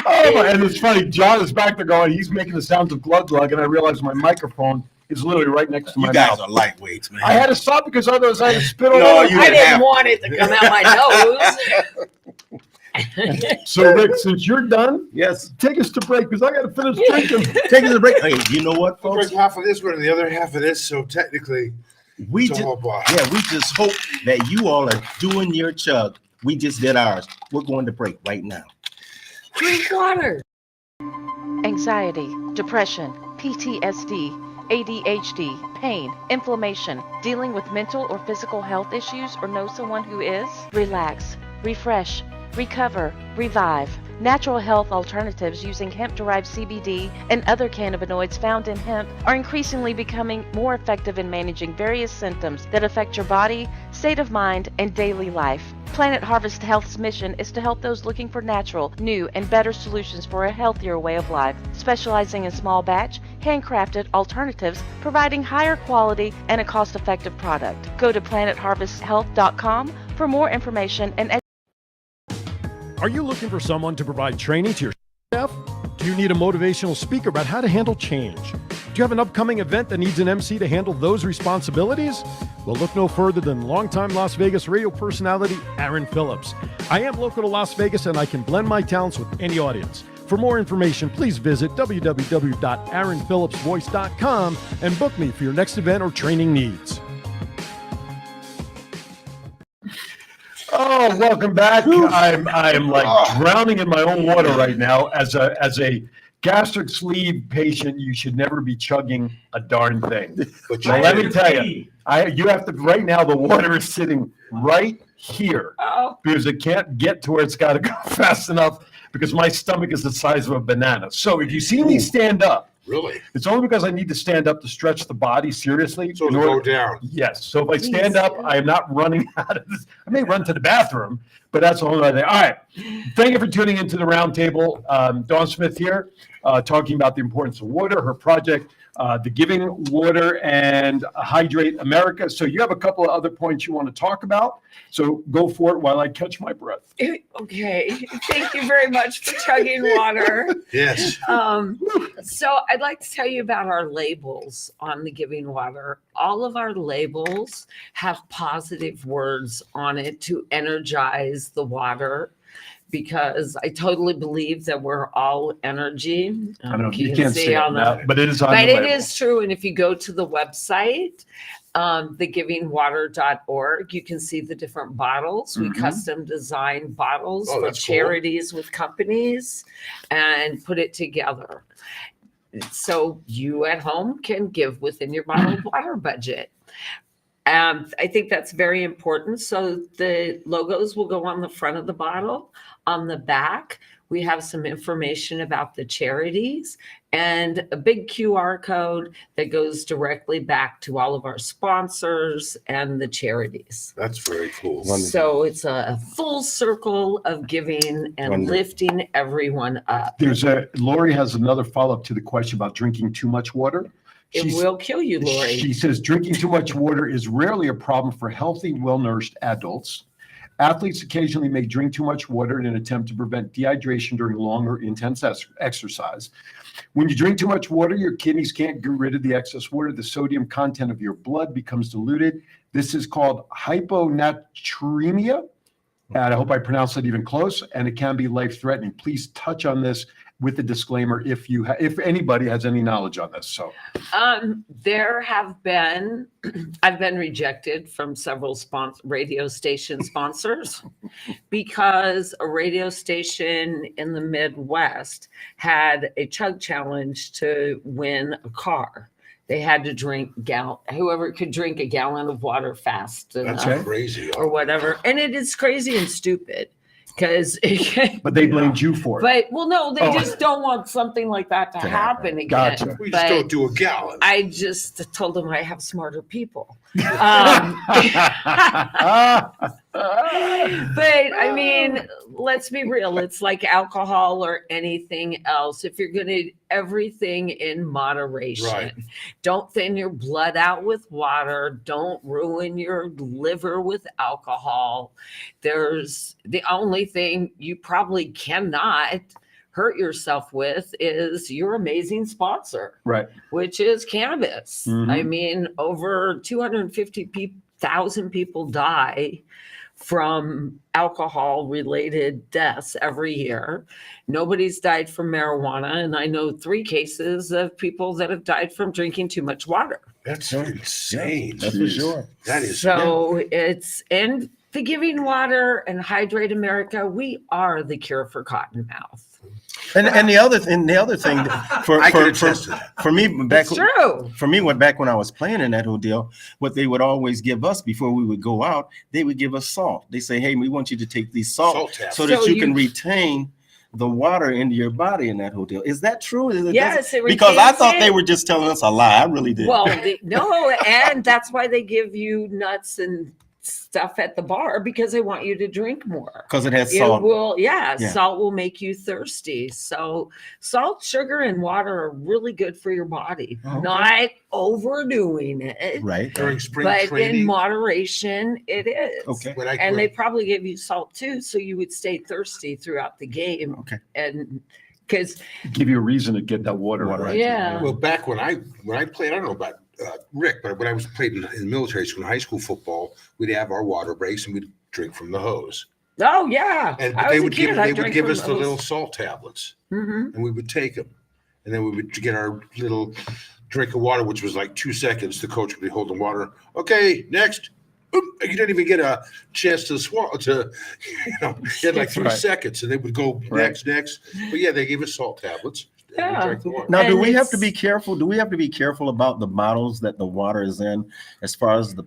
Oh, my, and it's funny. John is back there going, he's making the sounds of glug glug, and I realize my microphone is literally right next to my You guys mouth. are lightweights, man. I had to stop because otherwise I had to spit all No, over. you I didn't didn't have want it to come out my nose. So, Rick, since you're done, Yes. take us to break because I got to finish drinking. Take us a break. Hey, you know what, We'll folks? drink half of this one and the other half of this. So technically, We it's a just whole bottle. we just hope that you all are doing your chug. We just did ours. We're going to break right now. Drink water. Anxiety, depression, PTSD, ADHD, pain, inflammation, dealing with mental or physical health issues, or know someone who is? Relax, refresh, recover, revive. Natural health alternatives using hemp-derived CBD and other cannabinoids found in hemp are increasingly becoming more effective in managing various symptoms that affect your body, state of mind, and daily life. Planet Harvest Health's mission is to help those looking for natural, new, and better solutions for a healthier way of life, specializing in small batch, handcrafted alternatives, providing higher quality and a cost-effective product. Go to planetharvesthealth.com for more information and Are you looking for someone to provide training to your staff? Do you need a motivational speaker about how to handle change? Do you have an upcoming event that needs an MC to handle those responsibilities? Well, look no further than longtime Las Vegas radio personality Aaron Phillips. I am local to Las Vegas and I can blend my talents with any audience. For more information, please visit www.aaronphillipsvoice.com and book me for your next event or training needs. Oh, welcome back. I'm like drowning in my own water right now. As a gastric sleeve patient, you should never be chugging a darn thing. But Now, let me tell you, you have to right now. The water is sitting right here Oh, because it can't get to where it's got to go fast enough because my stomach is the size of a banana. So if you see me stand up, Really? It's only because I need to stand up to stretch the body seriously. So in to go order- down. Yes. So if I stand up, I am not running out of this. I may run to the bathroom, but that's a whole other thing. All right. Thank you for tuning into the Roundtable. Dawn Smith here, talking about the importance of water, her project, the Giving Water and Hydrate America. So you have a couple of other points you want to talk about. So go for it while I catch my breath. Okay, thank you very much for chugging water. Yes. So I'd like to tell you about our labels on the Giving Water. All of our labels have positive words on it to energize the water, because I totally believe that we're all energy. I don't know if you can can't see say it on now, the- but it is on But the it label. is true. And if you go to the website, thegivingwater.org, you can see the different bottles. We Mhm. custom design bottles Oh, for that's cool. charities with companies and put it together. So you at home can give within your bottled water budget. I think that's very important. So the logos will go on the front of the bottle. On the back, we have some information about the charities and a big QR code that goes directly back to all of our sponsors and the charities. That's very cool. So it's a full circle of giving and Wonderful. lifting everyone up. Lori has another follow-up to the question about drinking too much water. It She's- will kill you, Lori. She says drinking too much water is rarely a problem for healthy, well-nourished adults. Athletes occasionally may drink too much water in an attempt to prevent dehydration during long or intense exercise. When you drink too much water, your kidneys can't get rid of the excess water. The sodium content of your blood becomes diluted. This is called hyponatremia. And I hope I pronounced that even close, and it can be life-threatening. Please touch on this with the disclaimer if if anybody has any knowledge on this. So There have been, I've been rejected from several radio station sponsors because a radio station in the Midwest had a chug challenge to win a car. They had to drink whoever could drink a gallon of water fast That's enough crazy. or whatever. And it is crazy and stupid because but they blamed you for it. But well, no, they Oh. just don't want something like that to happen again. Gotcha. We just But don't do a gallon. I just told them I have smarter people. But I mean, let's be real. It's like alcohol or anything else. If you're going to everything in moderation, Right. Don't thin your blood out with water. Don't ruin your liver with alcohol. There's the only thing you probably cannot hurt yourself with is your amazing sponsor, Right. which is cannabis. Mhm. I mean, over 250,000 people die from alcohol related deaths every year. Nobody's died from marijuana. And I know 3 cases of people that have died from drinking too much water. That's insane. That's for sure. That is. So it's in the Giving Water and Hydrate America. We are the cure for cotton mouth. And the other thing for I can for, attest to for, that. for me back It's true. for me back when I was playing in that whole deal, what they would always give us before we would go out, they would give us salt. They say, "Hey, we want you to take these salt tablets. so that So you can you- retain the water into your body in that whole deal." Is that true? Is it Yes, it because I retains thought they it. were just telling us a lie. I really did. Well, no, and that's why they give you nuts and stuff at the bar because they want you to drink more. Because it has It salt. will, yeah, Yeah. salt will make you thirsty. So salt, sugar, and water are really good for your body. Okay. Not overdoing it, Right. During spring but in training, moderation, it is. Okay. when I And they probably give you salt too, so you would stay thirsty throughout the game. Okay. And because Give you a reason to get that water. Right. yeah, well, back when I played, I don't know about Rick, but when I was played in military school, in high school football, we'd have our water breaks and we'd drink from the hose. oh yeah, And I they was a would kid, give I they would drank give from us the those. little salt tablets, Mhm. and we would take them, and then we would get our little drink of water, which was like 2 seconds. The coach would be holding water. Okay, next. Oop, you didn't even get a chance to swallow. You had like 3 Right. seconds, and they would go Right. next. But yeah, they gave us salt tablets. And we Yeah. drank the water. Now, do And we have to it's- be careful? Do we have to be careful about the bottles that the water is in, as far as the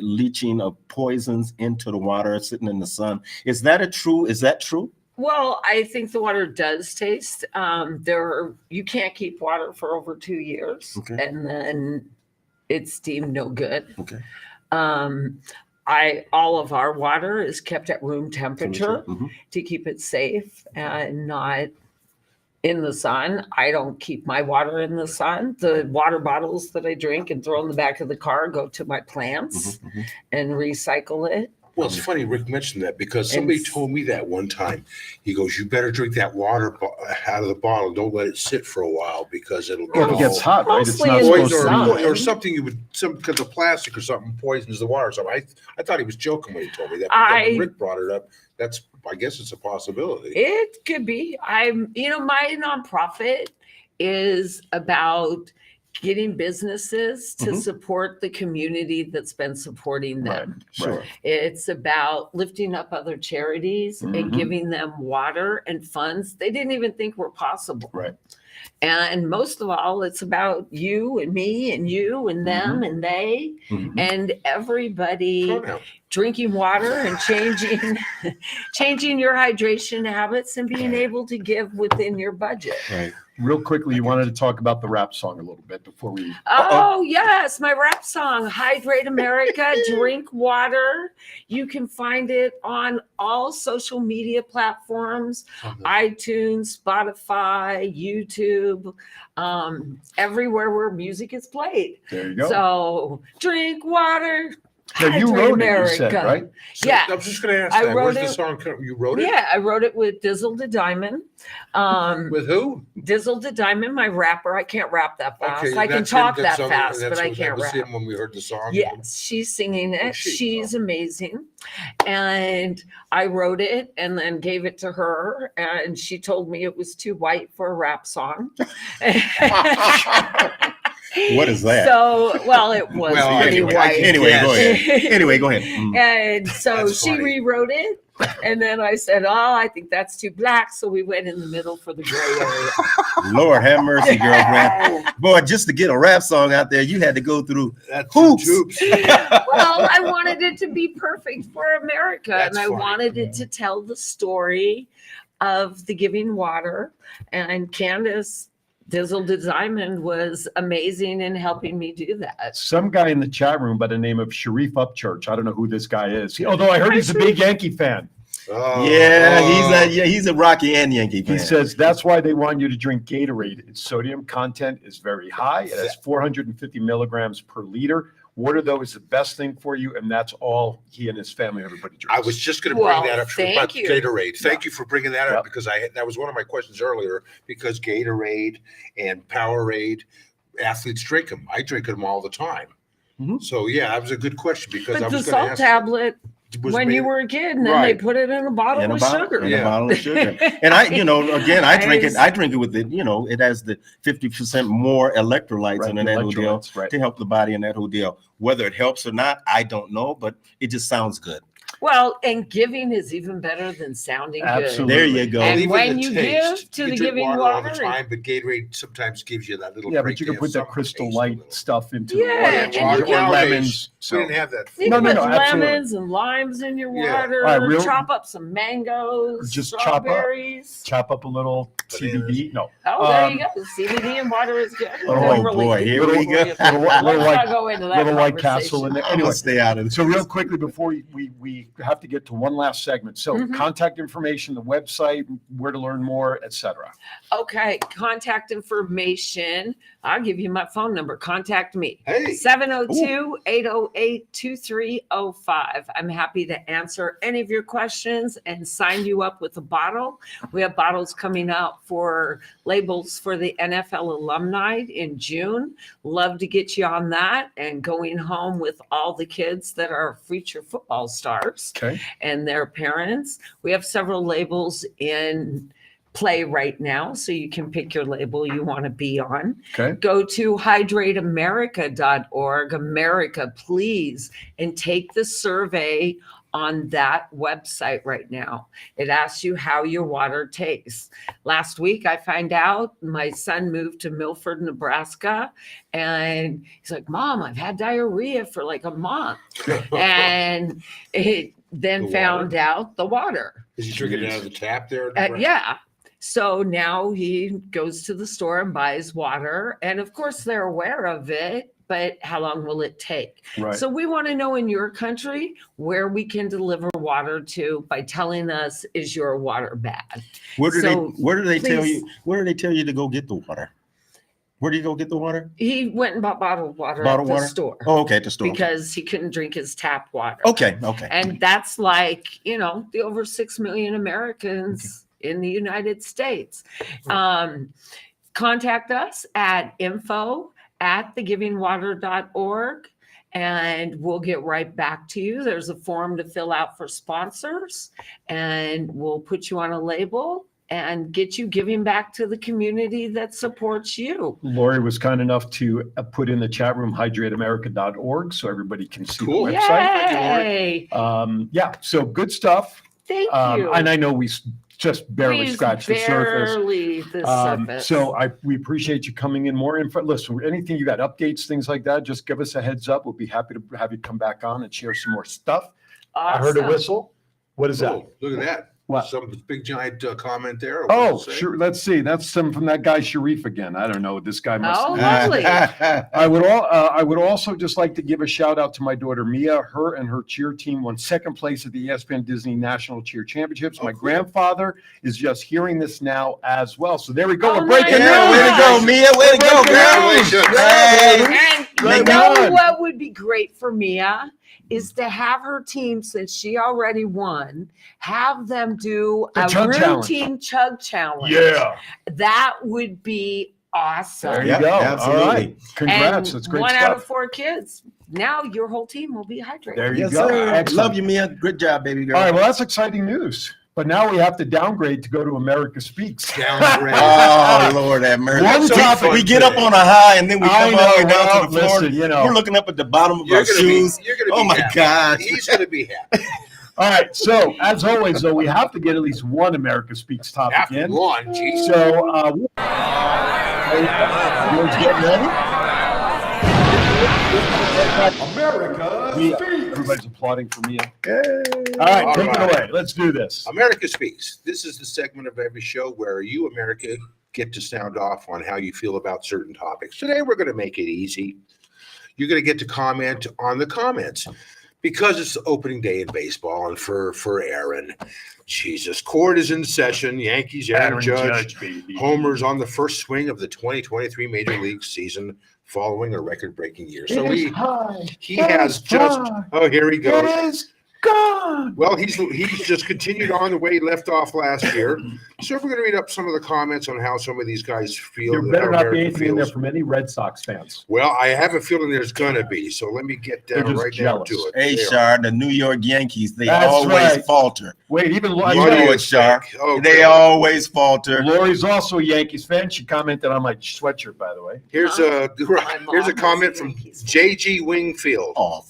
leaching of poisons into the water sitting in the sun? Is that true? Well, I think the water does taste. You can't keep water for over 2 years, Okay. and then it's deemed no good. Okay. All of our water is kept at room temperature Mhm. to keep it safe and not in the sun. I don't keep my water in the sun. The water bottles that I drink and throw in the back of the car go to my plants Mhm. and recycle it. Well, it's funny Rick mentioned that because somebody And- told me that one time. He goes, "You better drink that water out of the bottle. Don't let it sit for a while because it'll Well, if it gets hot, right? It's Mostly not in the supposed to sun. be. or something you would because of plastic or something poisons the water." Or something. I thought he was joking when he told me that. But when Rick brought it up. I guess it's a possibility. It could be. My nonprofit is about getting businesses to support the community that's been supporting them. Sure. It's about lifting up other charities and giving them water and funds they didn't even think were possible. Right. And most of all, it's about you and me and you and them and they and everybody Pronoun. drinking water and changing your hydration habits and being able to give within your budget. Right. Real quickly, you wanted to talk about the rap song a little bit before we. Oh, yes, my rap song, Hydrate America, Drink Water. You can find it on all social media platforms, iTunes, Spotify, YouTube, everywhere where music is played. There you go. So drink water. Now, you Hydrate wrote it, you said, America. right? So, Yeah. I was just going to ask I that. Where's wrote the it- song? You wrote it? Yeah, I wrote it with Dizzle the Diamond. With who? Dizzle the Diamond, my rapper. I can't rap that fast. Okay, I can that's talk him, that that's fast, that but I was can't rap. him when we heard the song. Yes, she's singing it. she? She's amazing. And I wrote it and then gave it to her. And she told me it was too white for a rap song. What is that? So, well, it was Well, pretty anyway, white. Anyway, go ahead. Anyway, go ahead. And so That's she funny. rewrote it. And then I said, oh, I think that's too black. So we went in the middle for the gray area. Lord have mercy, girlfriend. Boy, just to get a rap song out there, you had to go through That's hoops. Well, I wanted it to be perfect for America. That's and I funny. wanted it to tell the story of the giving water. And Candace Dizzle the Diamond was amazing in helping me do that. Some guy in the chat room by the name of Sharif Upchurch. I don't know who this guy is. Although I heard he's a big Yankee fan. Oh, Yeah, he's a Rocky and Yankee fan. He says that's why they want you to drink Gatorade. Its sodium content is very high. It has 450 milligrams per liter. Water, though, is the best thing for you, and that's all he and his family, everybody drinks. I was just going to bring Well, that up thank about you. Gatorade. Thank you for bringing that Yep. up because that was one of my questions earlier. Because Gatorade and Powerade, athletes drink them. I drink them all the time. Mhm. So yeah, that was a good question because I But the was going to salt ask. tablet, was when made- you were a kid, and then Right. they put it in a bottle in a of bottle, sugar. in Yeah. a bottle of sugar. And I drink it. I drink it with it has the 50% more electrolytes Right, in that whole deal electrolytes, right. to help the body in that whole deal. Whether it helps or not, I don't know, but it just sounds good. Well, and giving is even better than sounding Absolutely. There you go. And Even when the you taste. give to You the can drink giving all the water, time, but Gatorade sometimes gives you that little. Yeah, break but you can there, put that some Crystal taste a Light little. stuff into Yeah, the and you water, can- or lemons. We So didn't have that. you No, can no, put no, absolutely. lemons and limes in your Yeah. water. All right, chop up some mangoes, Just chop up. strawberries. chop up a little CBD. No, Oh, there you go. CBD and water is good. Oh, Doesn't really boy, keep here you we from go. you. Little Let's White- not go into that Little White Castle in conversation. there. I'm Anyway, gonna stay out of this. so real quickly before we have to get to one last segment. So Mhm. contact information, the website, where to learn more, etc. Okay, contact information. I'll give you my phone number. Contact me. Hey. 702-808-2305. I'm happy to answer any of your questions and sign you up with a bottle. We have bottles coming out for labels for the NFL alumni in June. Love to get you on that and going home with all the kids that are future football stars Okay. and their parents. We have several labels in play right now, so you can pick your label you want to be on. Okay. Go to hydrateamerica.org, America, please, and take the survey on that website right now. It asks you how your water tastes. Last week, I find out my son moved to Milford, Nebraska, and he's like, Mom, I've had diarrhea for like a month. And then The found out the water. Is he drinking it out of the tap there? Yeah. So now he goes to the store and buys water. And of course, they're aware of it, but how long will it take? Right. So we want to know in your country where we can deliver water to by telling us, is your water bad? Where do So they tell please- you? Where do they tell you to go get the water? Where do you go get the water? He went and bought bottled water Bottled at the water? store. Oh, okay, at the store. Because he couldn't drink his tap water. Okay. And that's like, the over 6 million Americans in the United States. Contact us at info@thegivingwater.org and we'll get right back to you. There's a form to fill out for sponsors and we'll put you on a label and get you giving back to the community that supports you. Lori was kind enough to put in the chat room hydrateamerica.org so everybody can see Cool. the website. Yay! Yeah, so good stuff. Thank you. And I know we just barely We scratched the surface. Barely the surface. So we appreciate you coming in more info. Listen, anything you got updates, things like that, just give us a heads up. We'll be happy to have you come back on and share some more stuff. I heard a Awesome. whistle. What is that? Oh, look at that. What? Some big giant comment there. or what Oh, does it say? sure. Let's see. That's some from that guy Sharif again. I don't know. This guy must. Oh, lovely. I would also just like to give a shout out to my daughter Mia. Her and her cheer team won second place at the ESPN Disney National Cheer Championships. My grandfather is just hearing this now as well. So there we go. Oh, We're breaking nice. Yeah, way to go, Mia. Way to go, girl. Congratulations. Hey. And you Right know on. what would be great for Mia is to have her team, since she already won, have them do The a chug challenge. routine chug challenge. Yeah. That would be awesome. There you Yeah, go. absolutely. All right. Congrats. And That's great 1 stuff. out of 4 kids. Now your whole team will be hydrated. There you Yes, go. sir. Excellent. Love you, Mia. Good job, baby girl. All right. Well, that's exciting news. But now we have to downgrade to go to America Speaks. Downgrade. Oh, Lord have mercy. One So topic. we get up on a high and then we I come all the way know, down well, to the floor. listen, We're looking up at the bottom of You're our gonna shoes. be Oh my happy. God. He's gonna be happy. All right. So as always, though, we have to get at least one America Speaks topic After in. one, geez. So, you guys getting ready? America Everybody's applauding for me. All right, All take right. it away. Let's do this. America Speaks. This is the segment of every show where you, America, get to sound off on how you feel about certain topics. Today, we're going to make it easy. You're going to get to comment on the comments because it's the opening day in baseball. And for Aaron, Jesus, court is in session. Yankees, Aaron Judge, baby. homers on the first swing of the 2023 Major League season following a record-breaking year. So It is he high. he It has is just high. here he goes. It is gone. Well, he's just continued on the way he left off last year. So we're going to read up some of the comments on how some of these guys feel. There how better not be America anything in there feels. from any Red Sox fans. Well, I have a feeling there's going to be. So let me get They're down just right down to jealous. it. Hey, There. Shar, the New York Yankees, they That's always right. falter. Wait, even You Money know it, is Shar. back. Okay. They always falter. Lori's also a Yankees fan. She commented on my sweatshirt, by the way. Here's My here's a mom comment was a from Yankees fan. J.G. Wingfield. Oh,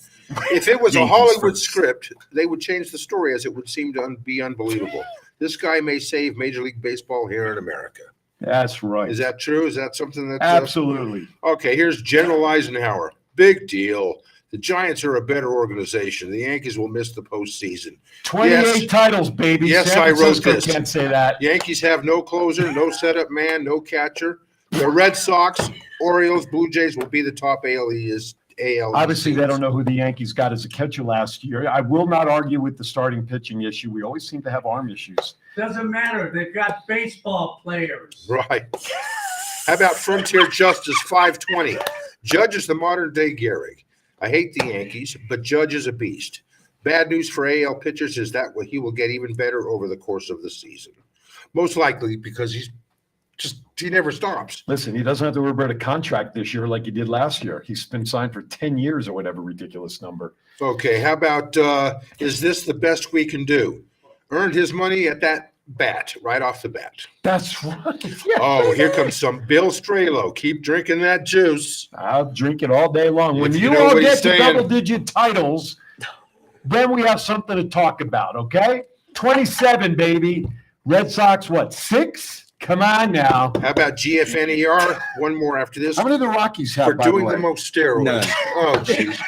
If it was a Yankees Hollywood first. script, they would change the story as it would seem to be unbelievable. This guy may save Major League Baseball here in America. That's right. Is that true? Is that something that's Absolutely. Okay, here's General Eisenhower. Big deal. The Giants are a better organization. The Yankees will miss the postseason. 28 Yes. titles, baby. Yes, San I wrote Francisco this. can't say that. Yankees have no closer, no setup man, no catcher. The Red Sox, Orioles, Blue Jays will be the top AL. Obviously, they don't know who the Yankees got as a catcher last year. I will not argue with the starting pitching issue. We always seem to have arm issues. Doesn't matter. They've got baseball players. Right. How about Frontier Justice 520? Judge is the modern day Gehrig. I hate the Yankees, but Judge is a beast. Bad news for AL pitchers is that he will get even better over the course of the season. Most likely because he never stops. Listen, he doesn't have to worry about a contract this year like he did last year. He's been signed for 10 years or whatever ridiculous number. Okay, how about is this the best we can do? Earned his money at that bat, right off the bat. That's right. Yeah. Oh, here comes some Bill Strelo. Keep drinking that juice. I'll drink it all day long. When If you you know all what get he's to saying. double-digit titles, then we have something to talk about, okay? 27, baby. Red Sox, what, 6? Come on now. How about GFNER? One more after this. How many do the Rockies have, For by the doing way? the most steroids. None. Oh, jeez.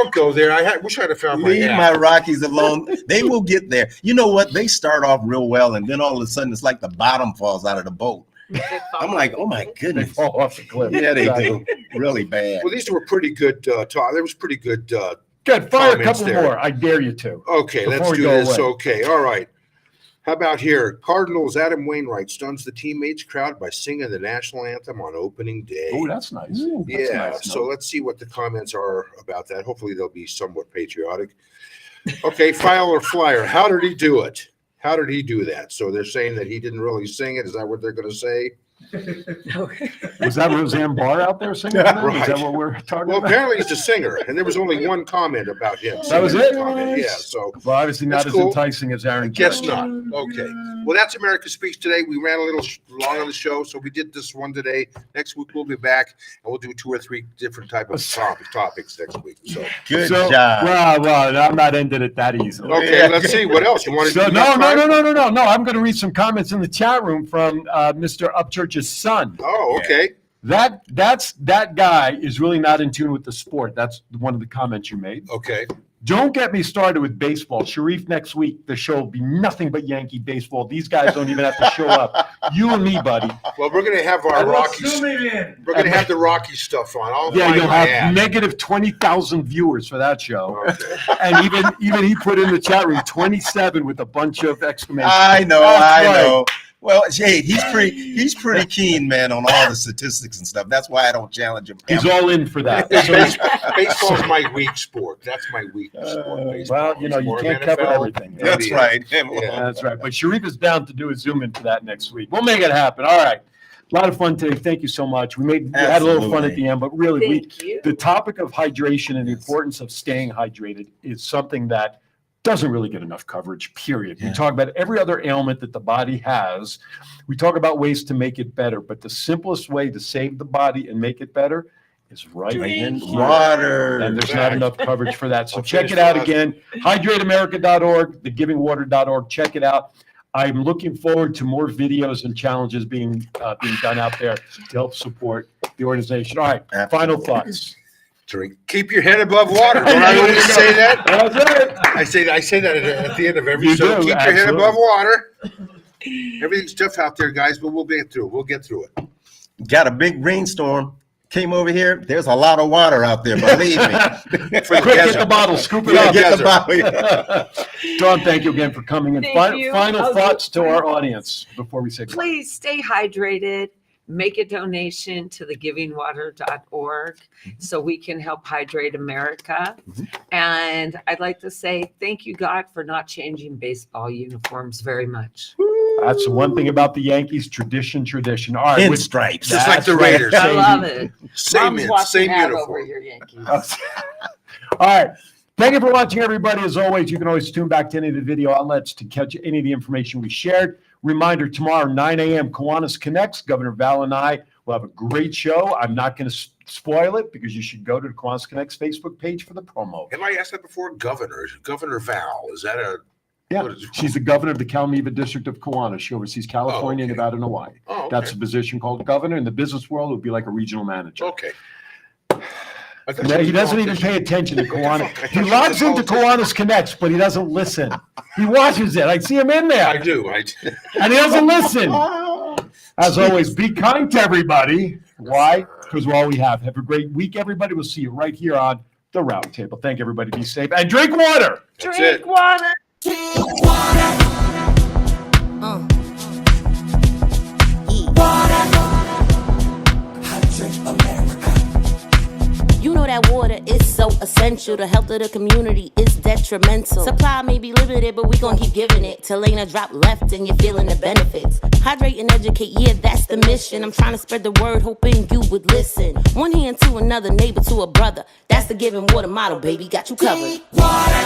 Don't go there. Wish I'd have found my Leave app. my Rockies alone. They will get there. You know what? They start off real well, and then all of a sudden, it's like the bottom falls out of the boat. I'm like, oh my They goodness. fall off the cliff. Yeah, they do. Really bad. Well, these were pretty good talk. There was pretty good. Good. Fire a Comments couple there. more. I dare you to. Okay, Before let's we do go this. away. Okay, all right. How about here? Cardinals Adam Wainwright stuns the teammates crowd by singing the national anthem on opening day. Oh, that's nice. That's Yeah, nice. so let's see what the comments are about that. Hopefully, they'll be somewhat patriotic. Okay, file or flyer. How did he do it? How did he do that? So they're saying that he didn't really sing it. Is that what they're going to say? Was that Roseanne Barr out there singing? That? Is Right. that what we're talking Well, about? apparently he's a singer, and there was only one comment about him. That was Singing it? comment. Yeah, so Well, obviously not That's as cool. enticing as Aaron. guess Judge. not. Okay. Well, that's America Speaks today. We ran a little long on the show, so we did this one today. Next week we'll be back, and we'll do 2 or 3 different type of topics next week. So Good So, job. well, I'm not ending it that easily. okay, let's see what else you want to So do. no. I'm going to read some comments in the chat room from Mr. Upchurch's son. Oh, okay. That guy is really not in tune with the sport. That's one of the comments you made. Okay. Don't get me started with baseball. Sharif, next week, the show will be nothing but Yankee baseball. These guys don't even have to show up. You and me, buddy. Well, we're gonna have our Rockies. Zoom it in. We're gonna have the Rocky stuff on. I'll Yeah, find you'll my have ad. negative 20,000 viewers for that show. Okay. And even he put in the chat room 27 with a bunch of exclamation. I know, That's I right. know. Well, Jade, he's pretty keen, man, on all the statistics and stuff. That's why I don't challenge him. He's ever. all in for that. Baseball's my weak sport. That's my weak sport. Baseball. Well, you know, you More can't NFL. cover everything. That's right. That's right. But Sharif is down to do a Zoom in for that next week. We'll make it happen. All right. A lot of fun today. Thank you so much. We had a little fun at the end, but really, Thank you. the topic of hydration and the importance of staying hydrated is something that doesn't really get enough coverage, period. We talk about every other ailment that the body has. We talk about ways to make it better, but the simplest way to save the body and make it better is right in here. Water. And there's not enough coverage for that. So I'll check finish it out the again. HydrateAmerica.org, thegivingwater.org. Check it out. I'm looking forward to more videos and challenges being done out there to help support the organization. All right, final thoughts. Drink. Keep your head above water. Don't I always say that? That's it. I say that at the end of every You show. do, Keep your head absolutely. above water. Everything's tough out there, guys, but we'll get through it. We'll get through it. Got a big rainstorm. Came over here. There's a lot of water out there, believe me. For the Quick, get desert. the bottle, scoop it Yeah, up. Get the bottle. Dawn, thank you again for coming in. Thank you. Final Oh, thoughts to our audience before we say goodbye. Please stay hydrated. Make a donation to thegivingwater.org so we can help hydrate America. And I'd like to say thank you, God, for not changing baseball uniforms very much. That's the one thing about the Yankees, tradition. All right, with- Pinstripes. Just like the That's right. Raiders. I love it. Same Mom's in, watching same that uniform. over your Yankees. All right. Thank you for watching, everybody. As always, you can always tune back to any of the video outlets to catch any of the information we shared. Reminder, tomorrow, 9 a.m., Kiwanis Connects. Governor Val and I will have a great show. I'm not going to spoil it because you should go to the Kiwanis Connects Facebook page for the promo. Have I asked that before? Governor Val. Is that a... Yeah, what is it? she's the governor of the Calneva District of Kiwanis. She oversees California, okay. Nevada, and Hawaii. Oh, okay. That's a position called governor. In the business world, it would be like a regional manager. Okay. I thought Yeah, she he was a doesn't even politician. pay attention to Kiwanis. I thought He she logs was a into politician. Kiwanis Connects, but he doesn't listen. He watches it. I see him in I there, do. and he doesn't listen. As always, be kind to everybody. Why? Because we're all we have. Have a great week, everybody. We'll see you right here on the Roundtable. Thank everybody. Be safe and drink water. That's it. Drink water. You know that water is so essential. The health of the community is detrimental. Supply may be limited, but we gon' keep giving it till ain't a drop left and you're feeling the benefits. Hydrate and educate, yeah, that's the mission. I'm trying to spread the word, hoping you would listen. One hand to another, neighbor to a brother. That's the giving water model, baby. Got you covered. Water.